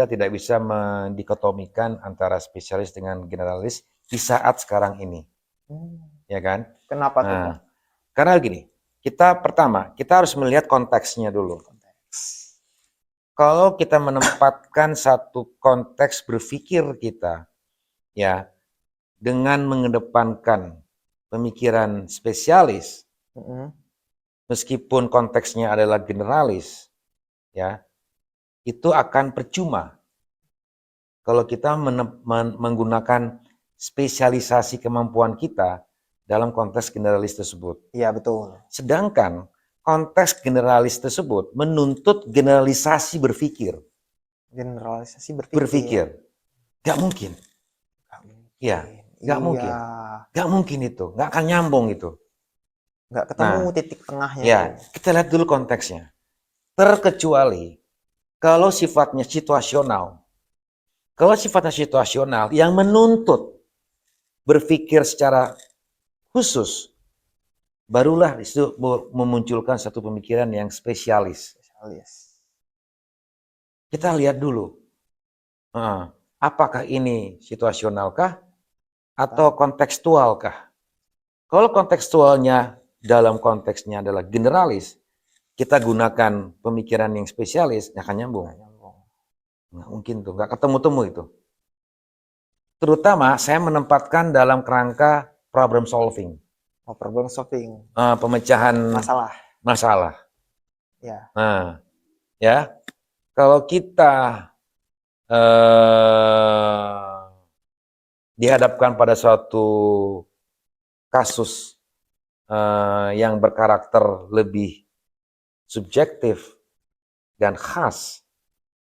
tidak bisa mendikotomikan antara spesialis dengan generalis di saat sekarang ini. Ya kan? Kenapa tuh, Pak? Karena gini, kita harus melihat konteksnya dulu. Kalau kita menempatkan satu konteks berpikir kita, ya, dengan mengedepankan pemikiran spesialis, meskipun konteksnya adalah generalis, ya, itu akan percuma kalau kita menggunakan spesialisasi kemampuan kita dalam konteks generalis tersebut. Iya, betul. Sedangkan konteks generalis tersebut menuntut generalisasi berpikir. Generalisasi berpikir. Gak mungkin. Ya, gak mungkin. Gak mungkin itu. Gak akan nyambung itu. Gak ketemu titik tengahnya. Ya, kita lihat dulu konteksnya. Terkecuali kalau sifatnya situasional. Kalau sifatnya situasional yang menuntut berpikir secara khusus, barulah itu memunculkan satu pemikiran yang spesialis. Kita lihat dulu, apakah ini situasionalkah atau kontekstualkah? Kalau kontekstualnya dalam konteksnya adalah generalis, kita gunakan pemikiran yang spesialis, nggak akan nyambung. Nggak mungkin tuh, nggak ketemu-temu itu. Terutama saya menempatkan dalam kerangka problem solving. Problem solving. Pemecahan masalah. Ya. Nah, ya, kalau kita dihadapkan pada suatu kasus yang berkarakter lebih subjektif dan khas,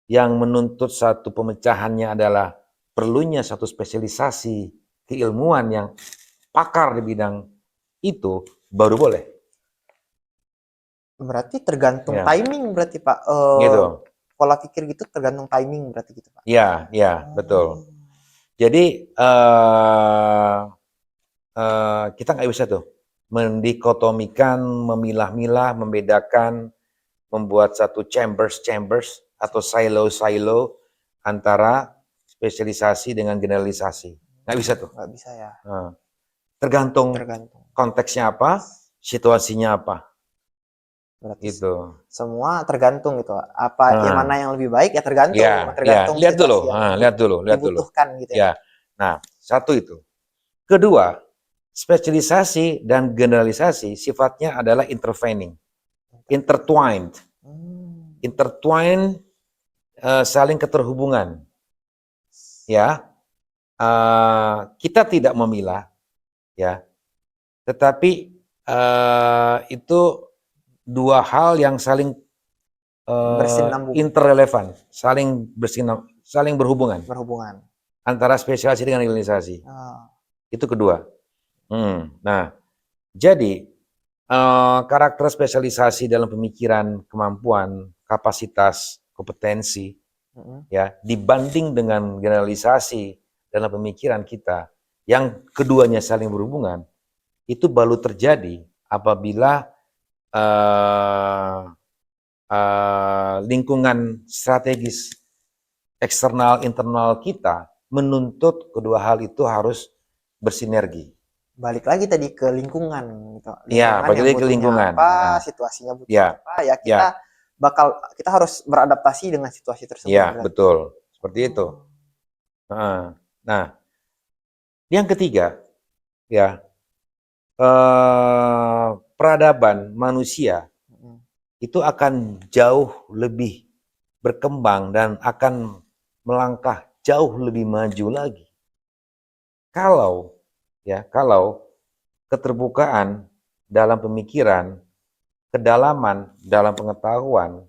yang menuntut satu pemecahannya adalah perlunya satu spesialisasi keilmuan yang pakar di bidang itu, baru boleh. Berarti tergantung timing berarti, Pak. Gitu. Pola pikir gitu tergantung timing berarti gitu, Pak. Iya, iya, betul. Jadi kita nggak bisa tuh mendikotomikan, memilah-milah, membedakan, membuat satu chambers atau silo antara spesialisasi dengan generalisasi. Nggak bisa tuh. Nggak bisa ya. Tergantung konteksnya apa, situasinya apa. Berarti gitu. Semua tergantung gitu. Apa yang mana yang lebih baik ya tergantung. Tergantung lihat dulu. Lihat dulu. Dibutuhkan gitu ya. Nah, satu itu. Kedua, spesialisasi dan generalisasi sifatnya adalah intertwined. Intertwined, saling keterhubungan. Ya. Kita tidak memilah, ya. Tetapi itu dua hal yang saling interrelevan, saling berhubungan. Antara spesialisasi dengan generalisasi. Itu kedua. Nah, jadi karakter spesialisasi dalam pemikiran, kemampuan, kapasitas, kompetensi, ya, dibanding dengan generalisasi dalam pemikiran kita, yang keduanya saling berhubungan, itu baru terjadi apabila lingkungan strategis eksternal internal kita menuntut kedua hal itu harus bersinergi. Balik lagi tadi ke lingkungan gitu. Iya, balik lagi ke lingkungan. Apa, situasinya butuh apa, ya kita harus beradaptasi dengan situasi tersebut. Iya, betul. Seperti itu. Nah, yang ketiga, ya, peradaban manusia itu akan jauh lebih berkembang dan akan melangkah jauh lebih maju lagi kalau keterbukaan dalam pemikiran, kedalaman dalam pengetahuan,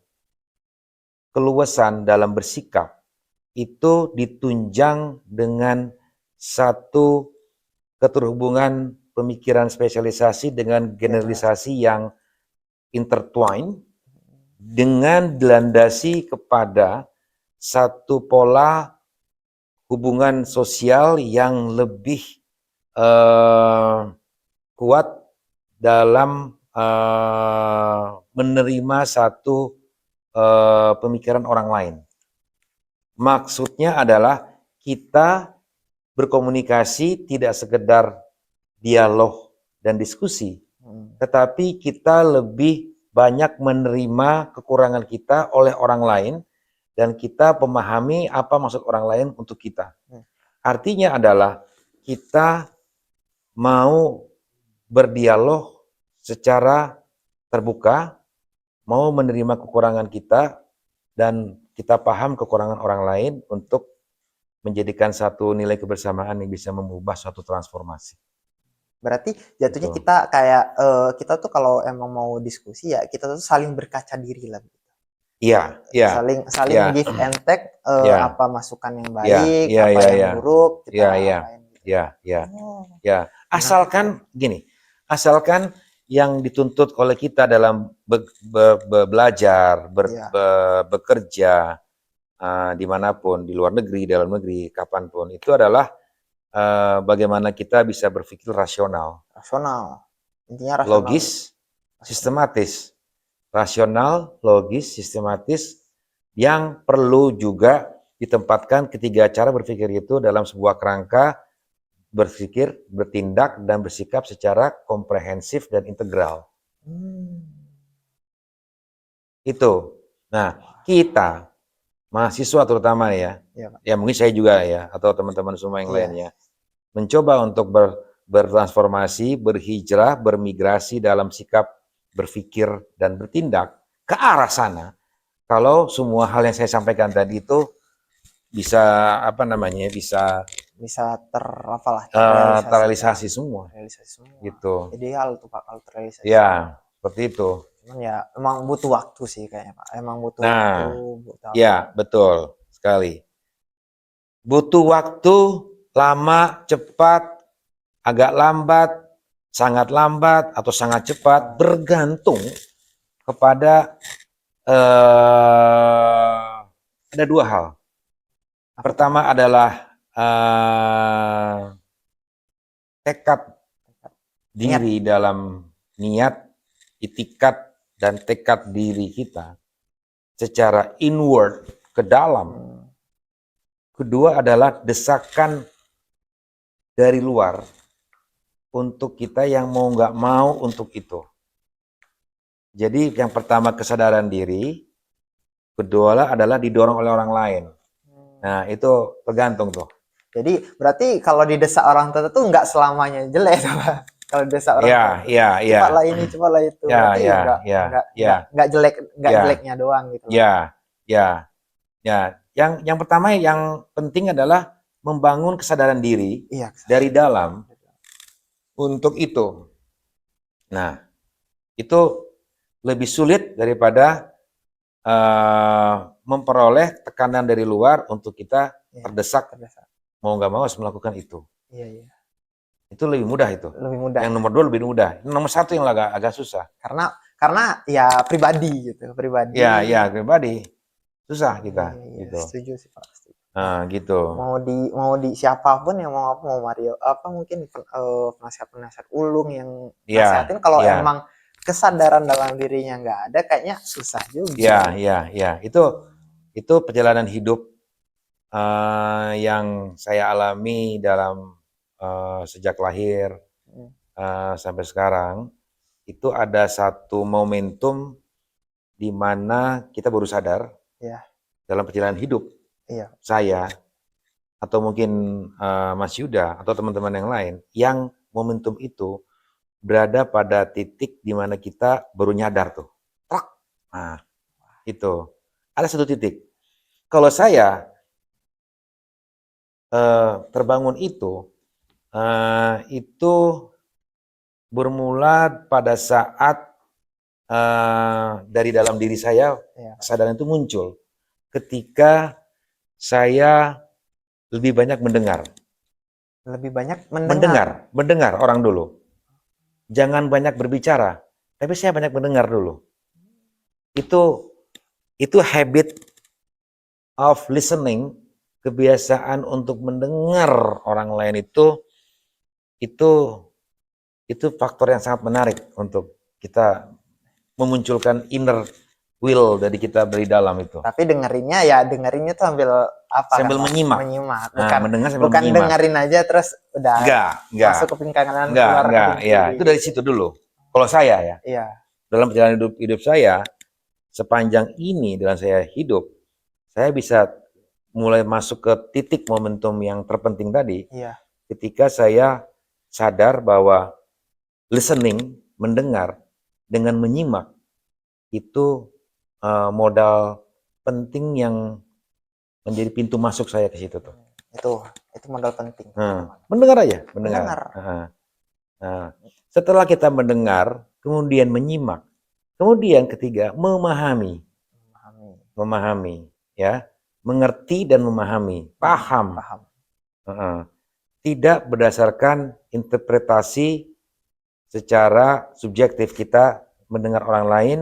keluasan dalam bersikap itu ditunjang dengan satu keterhubungan pemikiran spesialisasi dengan generalisasi yang intertwine dengan dilandasi kepada satu pola hubungan sosial yang lebih kuat dalam menerima satu pemikiran orang lain. Maksudnya adalah kita berkomunikasi tidak sekedar dialog dan diskusi, tetapi kita lebih banyak menerima kekurangan kita oleh orang lain dan kita memahami apa maksud orang lain untuk kita. Artinya adalah kita mau berdialog secara terbuka, mau menerima kekurangan kita dan kita paham kekurangan orang lain untuk menjadikan satu nilai kebersamaan yang bisa mengubah suatu transformasi. Berarti jatuhnya Betul. kita kayak kita tuh kalau emang mau diskusi ya kita tuh saling berkaca diri lah. Iya, iya, Saling iya, give and take iya, apa masukan yang iya, baik, iya, apa iya, yang iya, buruk kita iya, iya, apain gitu. iya, iya, Oh, ya. Asalkan gini, asalkan yang dituntut oleh kita dalam belajar, iya. bekerja, dimanapun, di luar negeri, dalam negeri, kapanpun, itu adalah bagaimana kita bisa berpikir rasional, Rasional. Intinya rasional. logis, sistematis. Rasional, logis, sistematis, yang perlu juga ditempatkan ketiga cara berpikir itu dalam sebuah kerangka berpikir, bertindak, dan bersikap secara komprehensif dan integral. Itu. Nah, kita, mahasiswa terutama ya, Iya, Pak. ya mungkin saya juga ya, atau teman-teman semua yang Iya. lainnya, mencoba untuk bertransformasi, berhijrah, bermigrasi dalam sikap berpikir dan bertindak ke arah sana. Kalau semua hal yang saya sampaikan tadi itu bisa Bisa terrealisasi semua, terrealisasi semua. gitu. Ideal tuh Pak kalau terrealisasi. Ya, seperti itu. Cuman ya emang butuh waktu sih kayaknya Pak. Emang butuh waktu, Nah, butuh apa. ya betul sekali. Butuh waktu, lama, cepat, agak lambat, sangat lambat, atau sangat cepat, bergantung kepada ada dua hal. Pertama adalah tekad diri dalam niat, itikat, dan tekad diri kita secara inward, ke dalam. Kedua adalah desakan dari luar untuk kita yang mau nggak mau untuk itu. Jadi yang pertama kesadaran diri, kedua adalah didorong oleh orang lain. Nah itu tergantung tuh. Jadi berarti kalau didesak orang tertentu nggak selamanya jelek tuh Pak. Kalau didesak orang tertentu. Cepatlah ini, cepatlah itu. Berarti nggak jeleknya doang gitu. Ya. Yang pertama yang penting adalah membangun kesadaran diri dari dalam untuk itu. Nah, itu lebih sulit daripada memperoleh tekanan dari luar untuk kita terdesak mau nggak mau harus melakukan itu. Iya. Itu lebih mudah itu. Lebih mudah. Yang nomor 2 lebih mudah. Nomor 1 yang agak susah. Karena ya pribadi gitu, pribadi. Ya pribadi. Susah kita gitu. Setuju sih Pak. Nah, gitu. Mau di siapapun yang mau Mario mungkin penasihat ulung yang nasihatin kalau emang kesadaran dalam dirinya nggak ada kayaknya susah juga. Ya. Itu perjalanan hidup yang saya alami dalam sejak lahir sampai sekarang. Itu ada satu momentum di mana kita baru sadar dalam perjalanan hidup saya atau mungkin Mas Yuda atau teman-teman yang lain yang momentum itu berada pada titik di mana kita baru nyadar tuh. Nah, itu. Ada satu titik. Kalau saya terbangun itu bermula pada saat dari dalam diri saya kesadaran itu muncul ketika saya lebih banyak mendengar. Lebih banyak mendengar orang dulu. jangan banyak berbicara, tapi saya banyak mendengar dulu. Itu habit of listening, kebiasaan untuk mendengar orang lain itu faktor yang sangat menarik untuk kita memunculkan inner will dari kita dari dalam itu. Tapi dengerinnya tuh sambil apa Sambil kan, Pak? menyimak. Menyimak. Nah, mendengar sambil Bukan menyimak. dengerin aja terus udah Enggak. masuk ke kuping kanan, keluar Enggak, kuping ya. kiri. Itu dari situ dulu. Kalau saya ya, Iya. dalam perjalanan hidup saya, sepanjang ini dalam saya hidup, saya bisa mulai masuk ke titik momentum yang terpenting tadi, Iya. ketika saya sadar bahwa listening, mendengar, dengan menyimak, itu modal penting yang menjadi pintu masuk saya ke situ tuh. Itu modal penting. Mendengar aja, mendengar. Mendengar. Nah, setelah kita mendengar, kemudian menyimak, kemudian ketiga memahami, ya, mengerti dan memahami, paham. Tidak berdasarkan interpretasi secara subjektif kita mendengar orang lain,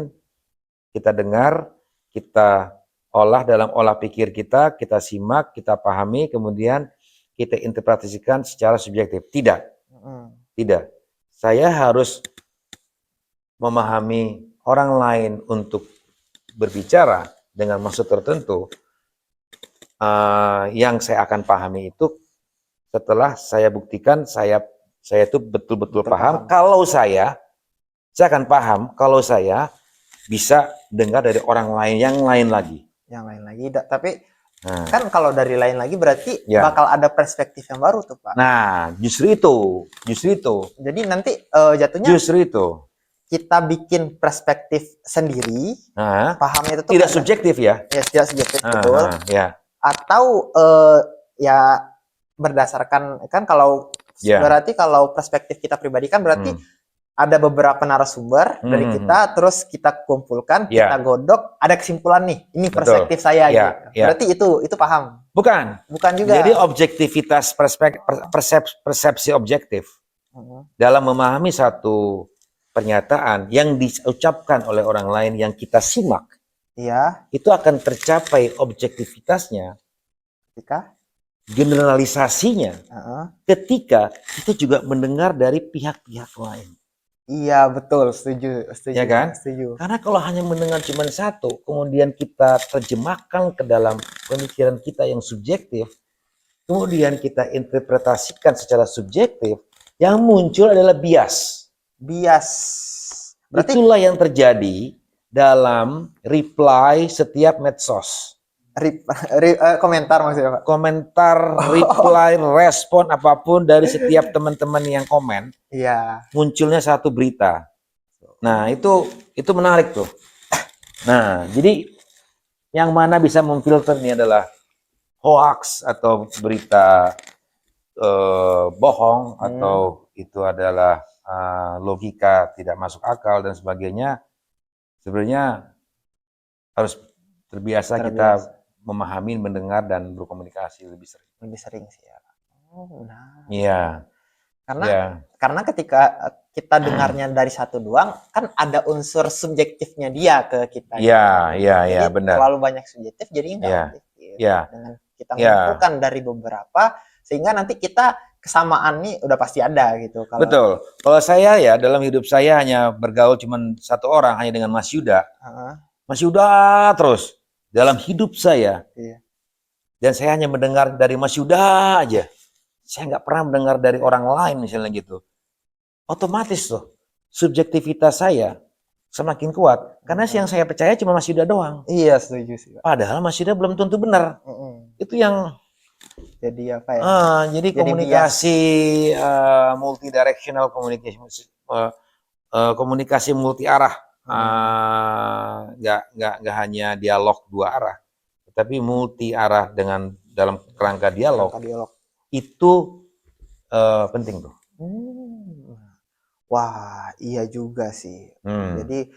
kita dengar, kita olah dalam olah pikir kita simak, kita pahami, kemudian kita interpretasikan secara subjektif. Tidak. Saya harus memahami orang lain untuk berbicara dengan maksud tertentu. Yang saya akan pahami itu setelah saya buktikan saya itu betul-betul paham. Kalau saya akan paham kalau saya bisa dengar dari orang lain yang lain lagi. Tapi kan kalau dari lain lagi berarti bakal ada perspektif yang baru tuh, Pak. Nah, justru itu. Jadi nanti jatuhnya justru itu. Kita bikin perspektif sendiri, paham itu tuh tidak subjektif ya? Ya, tidak subjektif, betul. Ya. Atau ya berdasarkan kan kalau berarti kalau perspektif kita pribadi kan berarti ada beberapa narasumber dari kita, terus kita kumpulkan, kita godok, ada kesimpulan nih, ini perspektif saya gitu. Berarti itu paham? Bukan juga. Jadi objektivitas persepsi objektif dalam memahami satu pernyataan yang diucapkan oleh orang lain yang kita simak, itu akan tercapai objektivitasnya, generalisasinya, ketika kita juga mendengar dari pihak-pihak lain. Iya, betul, setuju. Ya kan? Setuju. Karena kalau hanya mendengar cuma satu, kemudian kita terjemahkan ke dalam pemikiran kita yang subjektif, kemudian kita interpretasikan secara subjektif, yang muncul adalah bias. Berarti itulah yang terjadi dalam reply setiap medsos. Komentar maksudnya, Pak? Komentar, reply, respon apapun dari setiap teman-teman yang komen. Iya. Munculnya satu berita. Nah, itu menarik tuh. Nah, jadi yang mana bisa memfilter ini adalah hoax atau berita bohong, atau itu adalah logika tidak masuk akal dan sebagainya. Sebenarnya harus terbiasa kita memahami, mendengar, dan berkomunikasi lebih sering. Lebih sering sih ya. Benar. Iya. Karena ketika kita dengarnya dari satu doang, kan ada unsur subjektifnya dia ke kita. Iya, benar. Terlalu banyak subjektif jadi nggak objektif. Dengan kita mengumpulkan dari beberapa, sehingga nanti kita kesamaan nih udah pasti ada gitu. Betul. Kalau saya ya dalam hidup saya hanya bergaul cuma satu orang, hanya dengan Mas Yuda. Mas Yuda terus dalam hidup saya. Dan saya hanya mendengar dari Mas Yuda aja. Saya nggak pernah mendengar dari orang lain misalnya gitu. Otomatis tuh subjektivitas saya semakin kuat. Karena yang saya percaya cuma Mas Yuda doang. Iya, setuju sih, Pak. Padahal Mas Yuda belum tentu benar. Itu yang jadi apa ya? Jadi komunikasi multidirectional communication, komunikasi multi arah. Nggak hanya dialog dua arah, tapi multi arah dengan dalam kerangka dialog. Itu penting tuh. Wah, iya juga sih. Jadi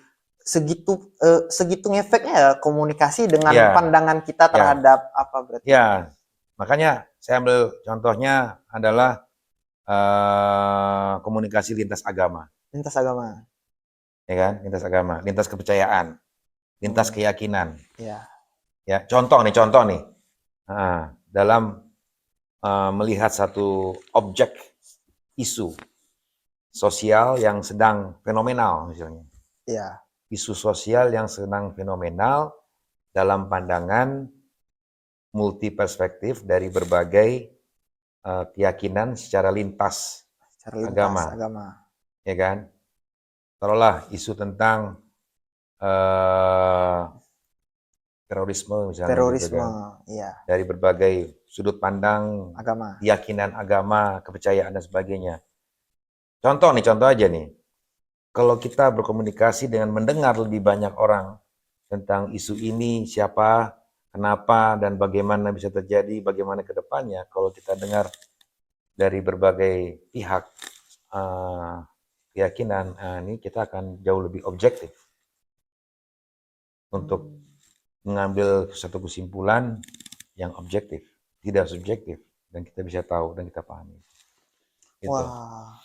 segitu ngefeknya ya komunikasi dengan pandangan kita terhadap apa berarti? Ya, makanya saya ambil contohnya adalah komunikasi lintas agama. Lintas agama. ya kan? Lintas agama, lintas kepercayaan, lintas keyakinan. Ya. Ya, contoh nih. Nah, dalam melihat satu objek isu sosial yang sedang fenomenal misalnya. Ya. Isu sosial yang sedang fenomenal dalam pandangan multi perspektif dari berbagai keyakinan secara lintas Secara lintas agama, agama. ya kan? Taruhlah isu tentang eh, terorisme misalnya gitu Terorisme, kan. iya. Dari berbagai sudut pandang, Agama. keyakinan agama, kepercayaan dan sebagainya. Contoh aja nih. Kalau kita berkomunikasi dengan mendengar lebih banyak orang tentang isu ini, siapa, kenapa, dan bagaimana bisa terjadi, bagaimana ke depannya, kalau kita dengar dari berbagai pihak keyakinan, ini kita akan jauh lebih objektif untuk mengambil satu kesimpulan yang objektif, tidak subjektif, dan kita bisa tahu dan kita pahami. Gitu. Wah,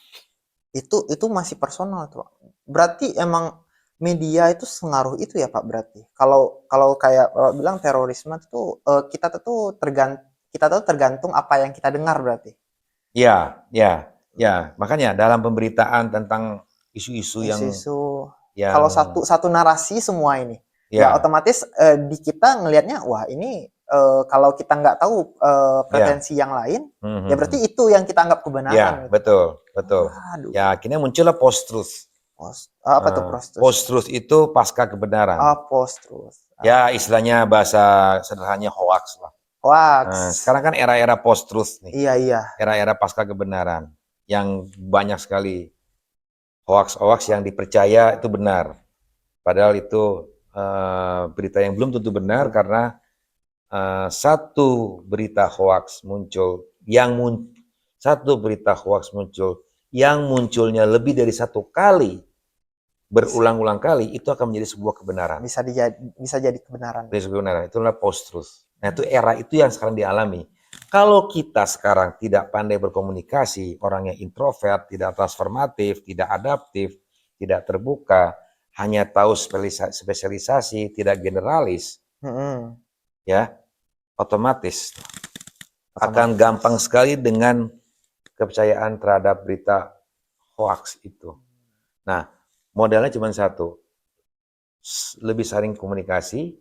itu masih personal tuh. Berarti emang media itu sengaruh itu ya Pak berarti. Kalau kayak bilang terorisme itu kita tuh tergantung apa yang kita dengar berarti. Ya. Makanya dalam pemberitaan tentang isu-isu Isu-isu yang kalau satu narasi semua ini. Ya ya, otomatis di kita ngelihatnya wah ini kalau kita nggak tahu pretensi yang lain, ya berarti itu yang kita anggap kebenaran. ya, gitu. betul. Aduh. Ya, akhirnya muncullah post-truth. Apa tuh post-truth? Post-truth itu pasca kebenaran. Post-truth. Ya, istilahnya bahasa sederhananya hoax lah. Hoax. Sekarang kan era-era post-truth nih. Iya. Era-era pasca kebenaran. Yang banyak sekali hoax-hoax yang dipercaya itu benar. Padahal itu berita yang belum tentu benar karena satu berita hoax muncul yang munculnya lebih dari satu kali, berulang-ulang kali, itu akan menjadi sebuah kebenaran. Bisa jadi kebenaran. Itulah post-truth. Nah, itu era itu yang sekarang dialami. Kalau kita sekarang tidak pandai berkomunikasi, orangnya introvert, tidak transformatif, tidak adaptif, tidak terbuka, hanya tahu spesialisasi, tidak generalis, ya, otomatis akan gampang sekali dengan kepercayaan terhadap berita hoax itu. Nah, modalnya cuma satu, lebih sering komunikasi,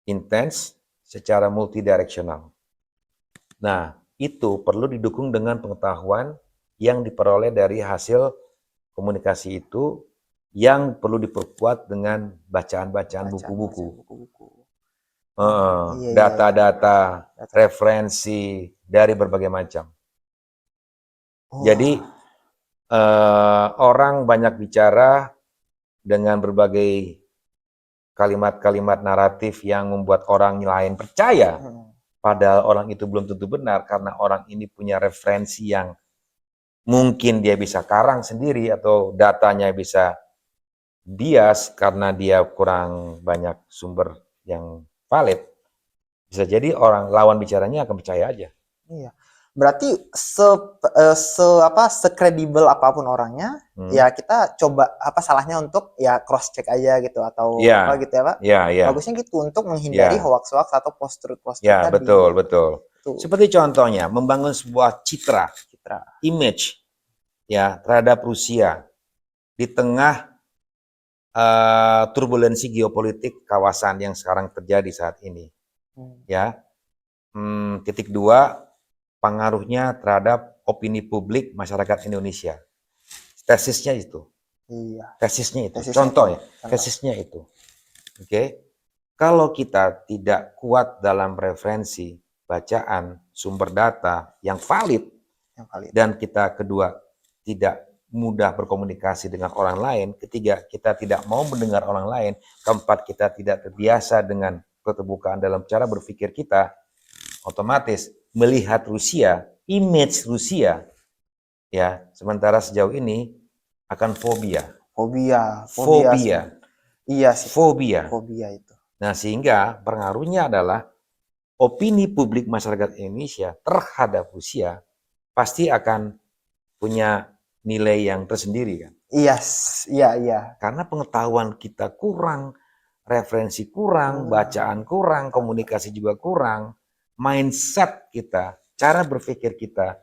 intens, secara multidireksional. Nah, itu perlu didukung dengan pengetahuan yang diperoleh dari hasil komunikasi itu, yang perlu diperkuat dengan bacaan-bacaan buku-buku. Data-data, referensi dari berbagai macam. Jadi orang banyak bicara dengan berbagai kalimat-kalimat naratif yang membuat orang lain percaya, padahal orang itu belum tentu benar karena orang ini punya referensi yang mungkin dia bisa karang sendiri atau datanya bisa bias karena dia kurang banyak sumber yang valid. Bisa jadi orang lawan bicaranya akan percaya aja. Iya. Berarti sekredibel apapun orangnya, ya kita coba apa salahnya untuk ya cross check aja gitu atau apa gitu ya Pak. Bagusnya gitu untuk menghindari hoax-hoax atau post-truth tadi. Betul. Seperti contohnya membangun sebuah citra, image ya terhadap Rusia di tengah turbulensi geopolitik kawasan yang sekarang terjadi saat ini. Ya. Titik 2, pengaruhnya terhadap opini publik masyarakat Indonesia. Tesisnya itu. Contoh ya, tesisnya itu. Oke. Kalau kita tidak kuat dalam referensi, bacaan, sumber data yang valid, dan kita kedua tidak mudah berkomunikasi dengan orang lain, ketiga kita tidak mau mendengar orang lain, keempat kita tidak terbiasa dengan keterbukaan dalam cara berpikir kita, otomatis melihat Rusia, image Rusia, ya sementara sejauh ini akan fobia. Iya sih. Fobia itu. Nah, sehingga pengaruhnya adalah opini publik masyarakat Indonesia terhadap Rusia pasti akan punya nilai yang tersendiri kan. Iya. Karena pengetahuan kita kurang, referensi kurang, bacaan kurang, komunikasi juga kurang, mindset kita, cara berpikir kita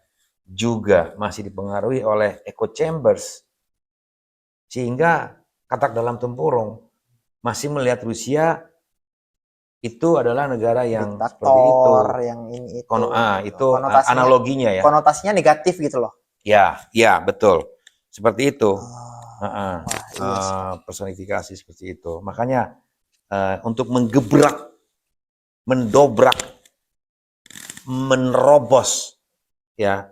juga masih dipengaruhi oleh echo chambers. Sehingga katak dalam tempurung masih melihat Rusia itu adalah negara yang seperti itu. Diktator, yang ini itu. Itu Konotasinya, analoginya ya. konotasinya negatif gitu loh. Ya, betul. Seperti itu. Wah, iya sih. Personifikasi seperti itu. Makanya untuk menggebrak, mendobrak, menerobos ya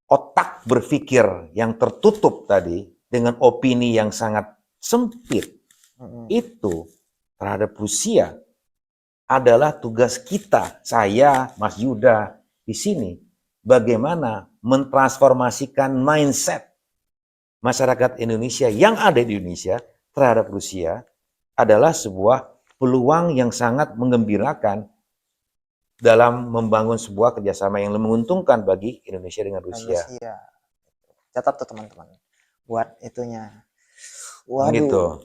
otak berpikir yang tertutup tadi dengan opini yang sangat sempit itu terhadap Rusia adalah tugas kita, saya, Mas Yuda di sini, bagaimana mentransformasikan mindset masyarakat Indonesia yang ada di Indonesia terhadap Rusia adalah sebuah peluang yang sangat menggembirakan dalam membangun sebuah kerjasama yang menguntungkan bagi Indonesia dengan Rusia. Catat tuh teman-teman buat itunya. Gitu. Waduh,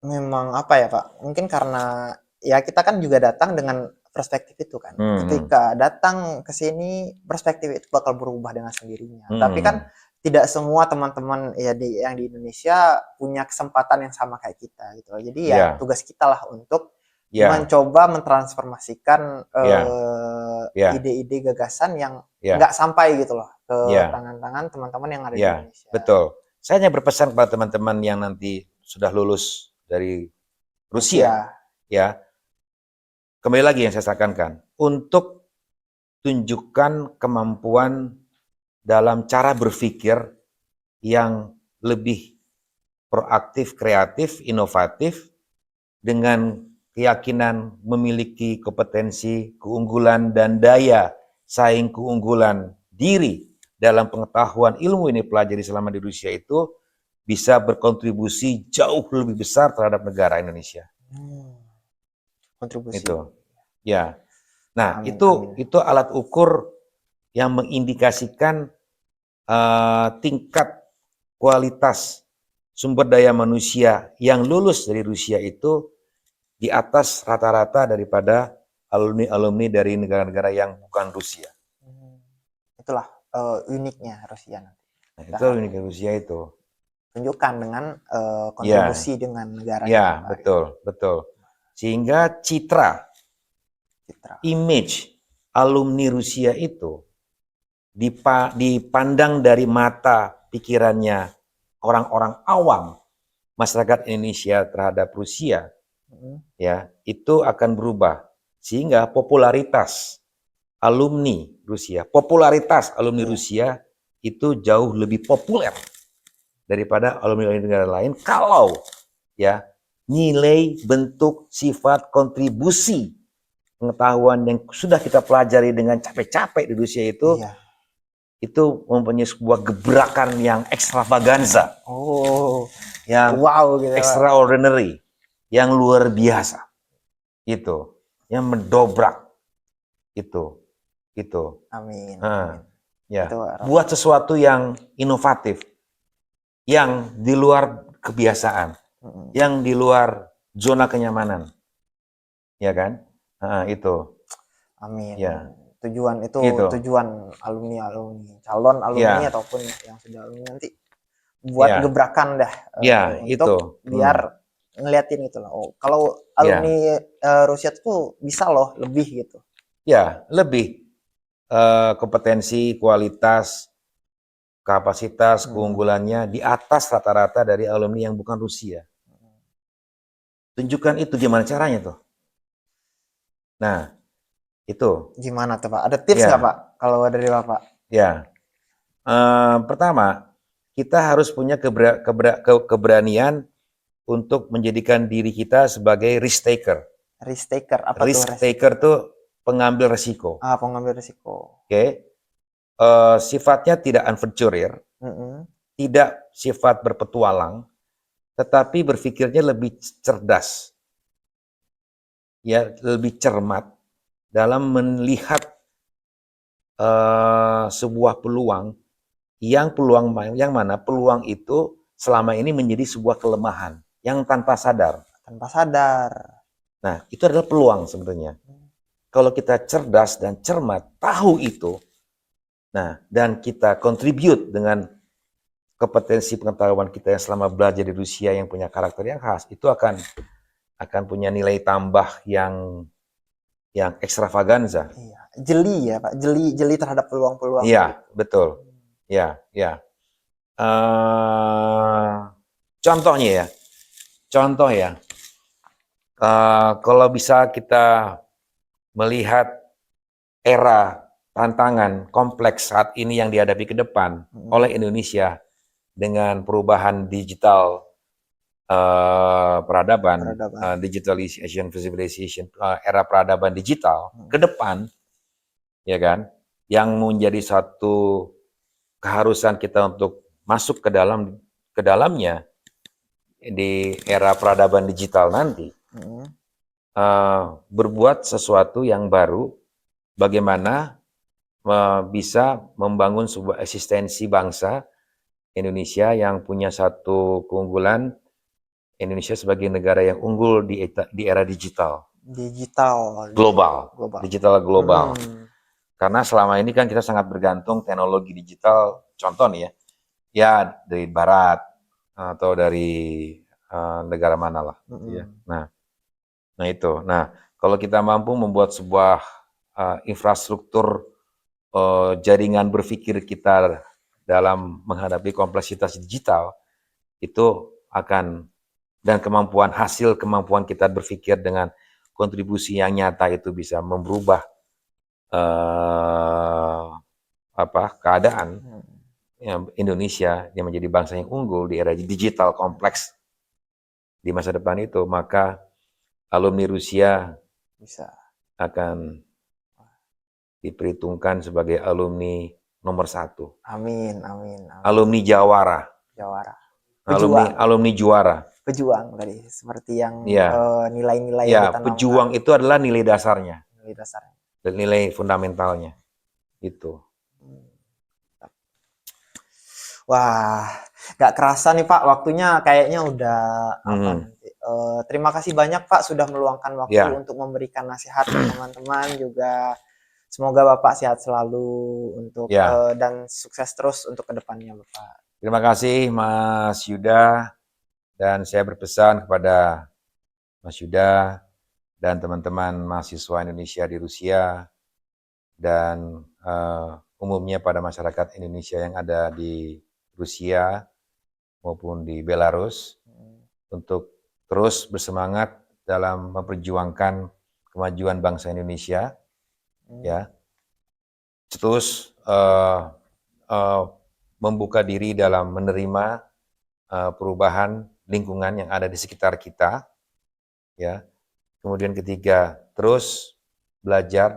memang apa ya Pak? Mungkin karena ya kita kan juga datang dengan perspektif itu kan. Ketika datang ke sini perspektif itu bakal berubah dengan sendirinya. Tapi kan tidak semua teman-teman ya yang di Indonesia punya kesempatan yang sama kayak kita gitu. Jadi ya tugas kita lah untuk mencoba mentransformasikan ide-ide gagasan yang nggak sampai gitu loh ke tangan-tangan teman-teman yang ada di Indonesia. Betul. Saya hanya berpesan kepada teman-teman yang nanti sudah lulus dari Rusia, ya. Kembali lagi yang saya sarankan, untuk tunjukkan kemampuan dalam cara berpikir yang lebih proaktif, kreatif, inovatif, dengan keyakinan memiliki kompetensi, keunggulan, dan daya saing keunggulan diri dalam pengetahuan ilmu ini pelajari selama di Rusia itu bisa berkontribusi jauh lebih besar terhadap negara Indonesia. Kontribusi. Itu. Ya. Nah, itu alat ukur yang mengindikasikan tingkat kualitas sumber daya manusia yang lulus dari Rusia itu di atas rata-rata daripada alumni-alumni dari negara-negara yang bukan Rusia. Itulah uniknya Rusia nanti. Nah, itu uniknya Rusia itu. Tunjukkan dengan kontribusi dengan negara. Ya, betul. Sehingga citra, image alumni Rusia itu dipandang dari mata pikirannya orang-orang awam masyarakat Indonesia terhadap Rusia, ya itu akan berubah sehingga popularitas alumni Rusia itu jauh lebih populer daripada alumni negara lain kalau ya nilai, bentuk, sifat, kontribusi pengetahuan yang sudah kita pelajari dengan capek-capek di Rusia itu itu mempunyai sebuah gebrakan yang ekstravaganza. Yang gitu, extraordinary, yang luar biasa. Itu, yang mendobrak. Itu. Amin. Ya. Buat sesuatu yang inovatif, yang di luar kebiasaan, yang di luar zona kenyamanan. Ya kan? Itu. Amin. Ya. Tujuan alumni calon alumni ataupun yang sudah alumni nanti buat gebrakan dah untuk biar ngeliatin gitu loh. Kalau alumni Rusia tuh bisa loh lebih gitu. Ya, lebih kompetensi, kualitas, kapasitas, keunggulannya di atas rata-rata dari alumni yang bukan Rusia. Tunjukkan itu gimana caranya tuh. Nah, itu. Gimana tuh Pak? Ada tips nggak Pak kalau dari Bapak? Ya, pertama kita harus punya keberanian untuk menjadikan diri kita sebagai risk taker. Risk taker apa tuh? Risk taker tuh pengambil resiko. Pengambil resiko. Oke. Sifatnya tidak aventurier, tidak sifat berpetualang, tetapi berpikirnya lebih cerdas, ya lebih cermat dalam melihat sebuah peluang yang mana peluang itu selama ini menjadi sebuah kelemahan yang tanpa sadar. Tanpa sadar. Nah, itu adalah peluang sebenarnya. Kalau kita cerdas dan cermat, tahu itu, nah, dan kita contribute dengan kompetensi pengetahuan kita yang selama belajar di Rusia yang punya karakter yang khas, itu akan punya nilai tambah yang ekstravaganza. Iya. Jeli ya Pak, jeli terhadap peluang-peluang. Iya, betul. Ya, ya. Contohnya ya, kalau bisa kita melihat era tantangan kompleks saat ini yang dihadapi ke depan oleh Indonesia dengan perubahan digital peradaban, digitalization, visibilization, era peradaban digital ke depan, ya kan, yang menjadi satu keharusan kita untuk masuk ke dalamnya di era peradaban digital nanti, berbuat sesuatu yang baru, bagaimana bisa membangun sebuah eksistensi bangsa Indonesia yang punya satu keunggulan, Indonesia sebagai negara yang unggul di era digital. Global. Digital global. Karena selama ini kan kita sangat bergantung teknologi digital, contoh nih ya dari Barat atau dari negara mana lah. Ya. Nah itu. Nah kalau kita mampu membuat sebuah infrastruktur jaringan berpikir kita dalam menghadapi kompleksitas digital, itu akan, dan kemampuan kita berpikir dengan kontribusi yang nyata itu bisa merubah keadaan Indonesia yang menjadi bangsa yang unggul di era digital kompleks di masa depan itu, maka alumni Rusia bisa akan diperhitungkan sebagai alumni nomor 1. Amin. Alumni Jawara. Alumni juara. Pejuang tadi, seperti yang ya. nilai-nilai ya, yang ditanamkan. Pejuang itu adalah nilai dasarnya. Dan nilai fundamentalnya. Itu. Wah, nggak kerasa nih Pak, waktunya kayaknya udah terima kasih banyak Pak sudah meluangkan waktu untuk memberikan nasihat ke teman-teman juga. Semoga Bapak sehat selalu untuk dan sukses terus untuk kedepannya Bapak. Terima kasih Mas Yuda, dan saya berpesan kepada Mas Yuda dan teman-teman mahasiswa Indonesia di Rusia dan umumnya pada masyarakat Indonesia yang ada di Rusia maupun di Belarus untuk terus bersemangat dalam memperjuangkan kemajuan bangsa Indonesia, ya, terus membuka diri dalam menerima perubahan lingkungan yang ada di sekitar kita, ya. Kemudian ketiga, terus belajar,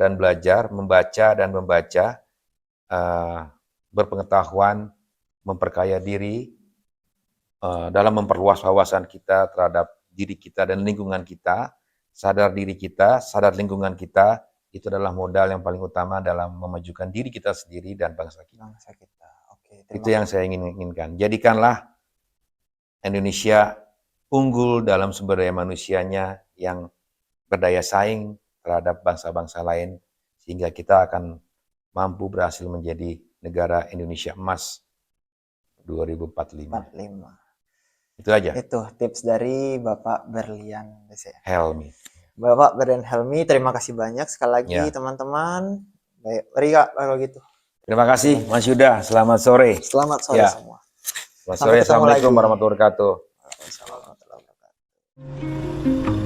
membaca dan membaca, berpengetahuan, memperkaya diri dalam memperluas wawasan kita terhadap diri kita dan lingkungan kita, sadar diri kita, sadar lingkungan kita, itu adalah modal yang paling utama dalam memajukan diri kita sendiri dan bangsa kita. Oke, itu yang saya inginkan. Jadikanlah Indonesia unggul dalam sumber daya manusianya yang berdaya saing terhadap bangsa-bangsa lain, sehingga kita akan mampu berhasil menjadi negara Indonesia emas 2045. Itu aja. Itu tips dari Bapak Berlian Helmi. Bapak Berlian Helmi, terima kasih banyak sekali lagi teman-teman. Baik, mari Kak, kalau gitu. Terima kasih Mas Yuda, selamat sore. Selamat sore semua. Selamat sore, Assalamualaikum warahmatullahi wabarakatuh. Waalaikumsalam warahmatullahi wabarakatuh.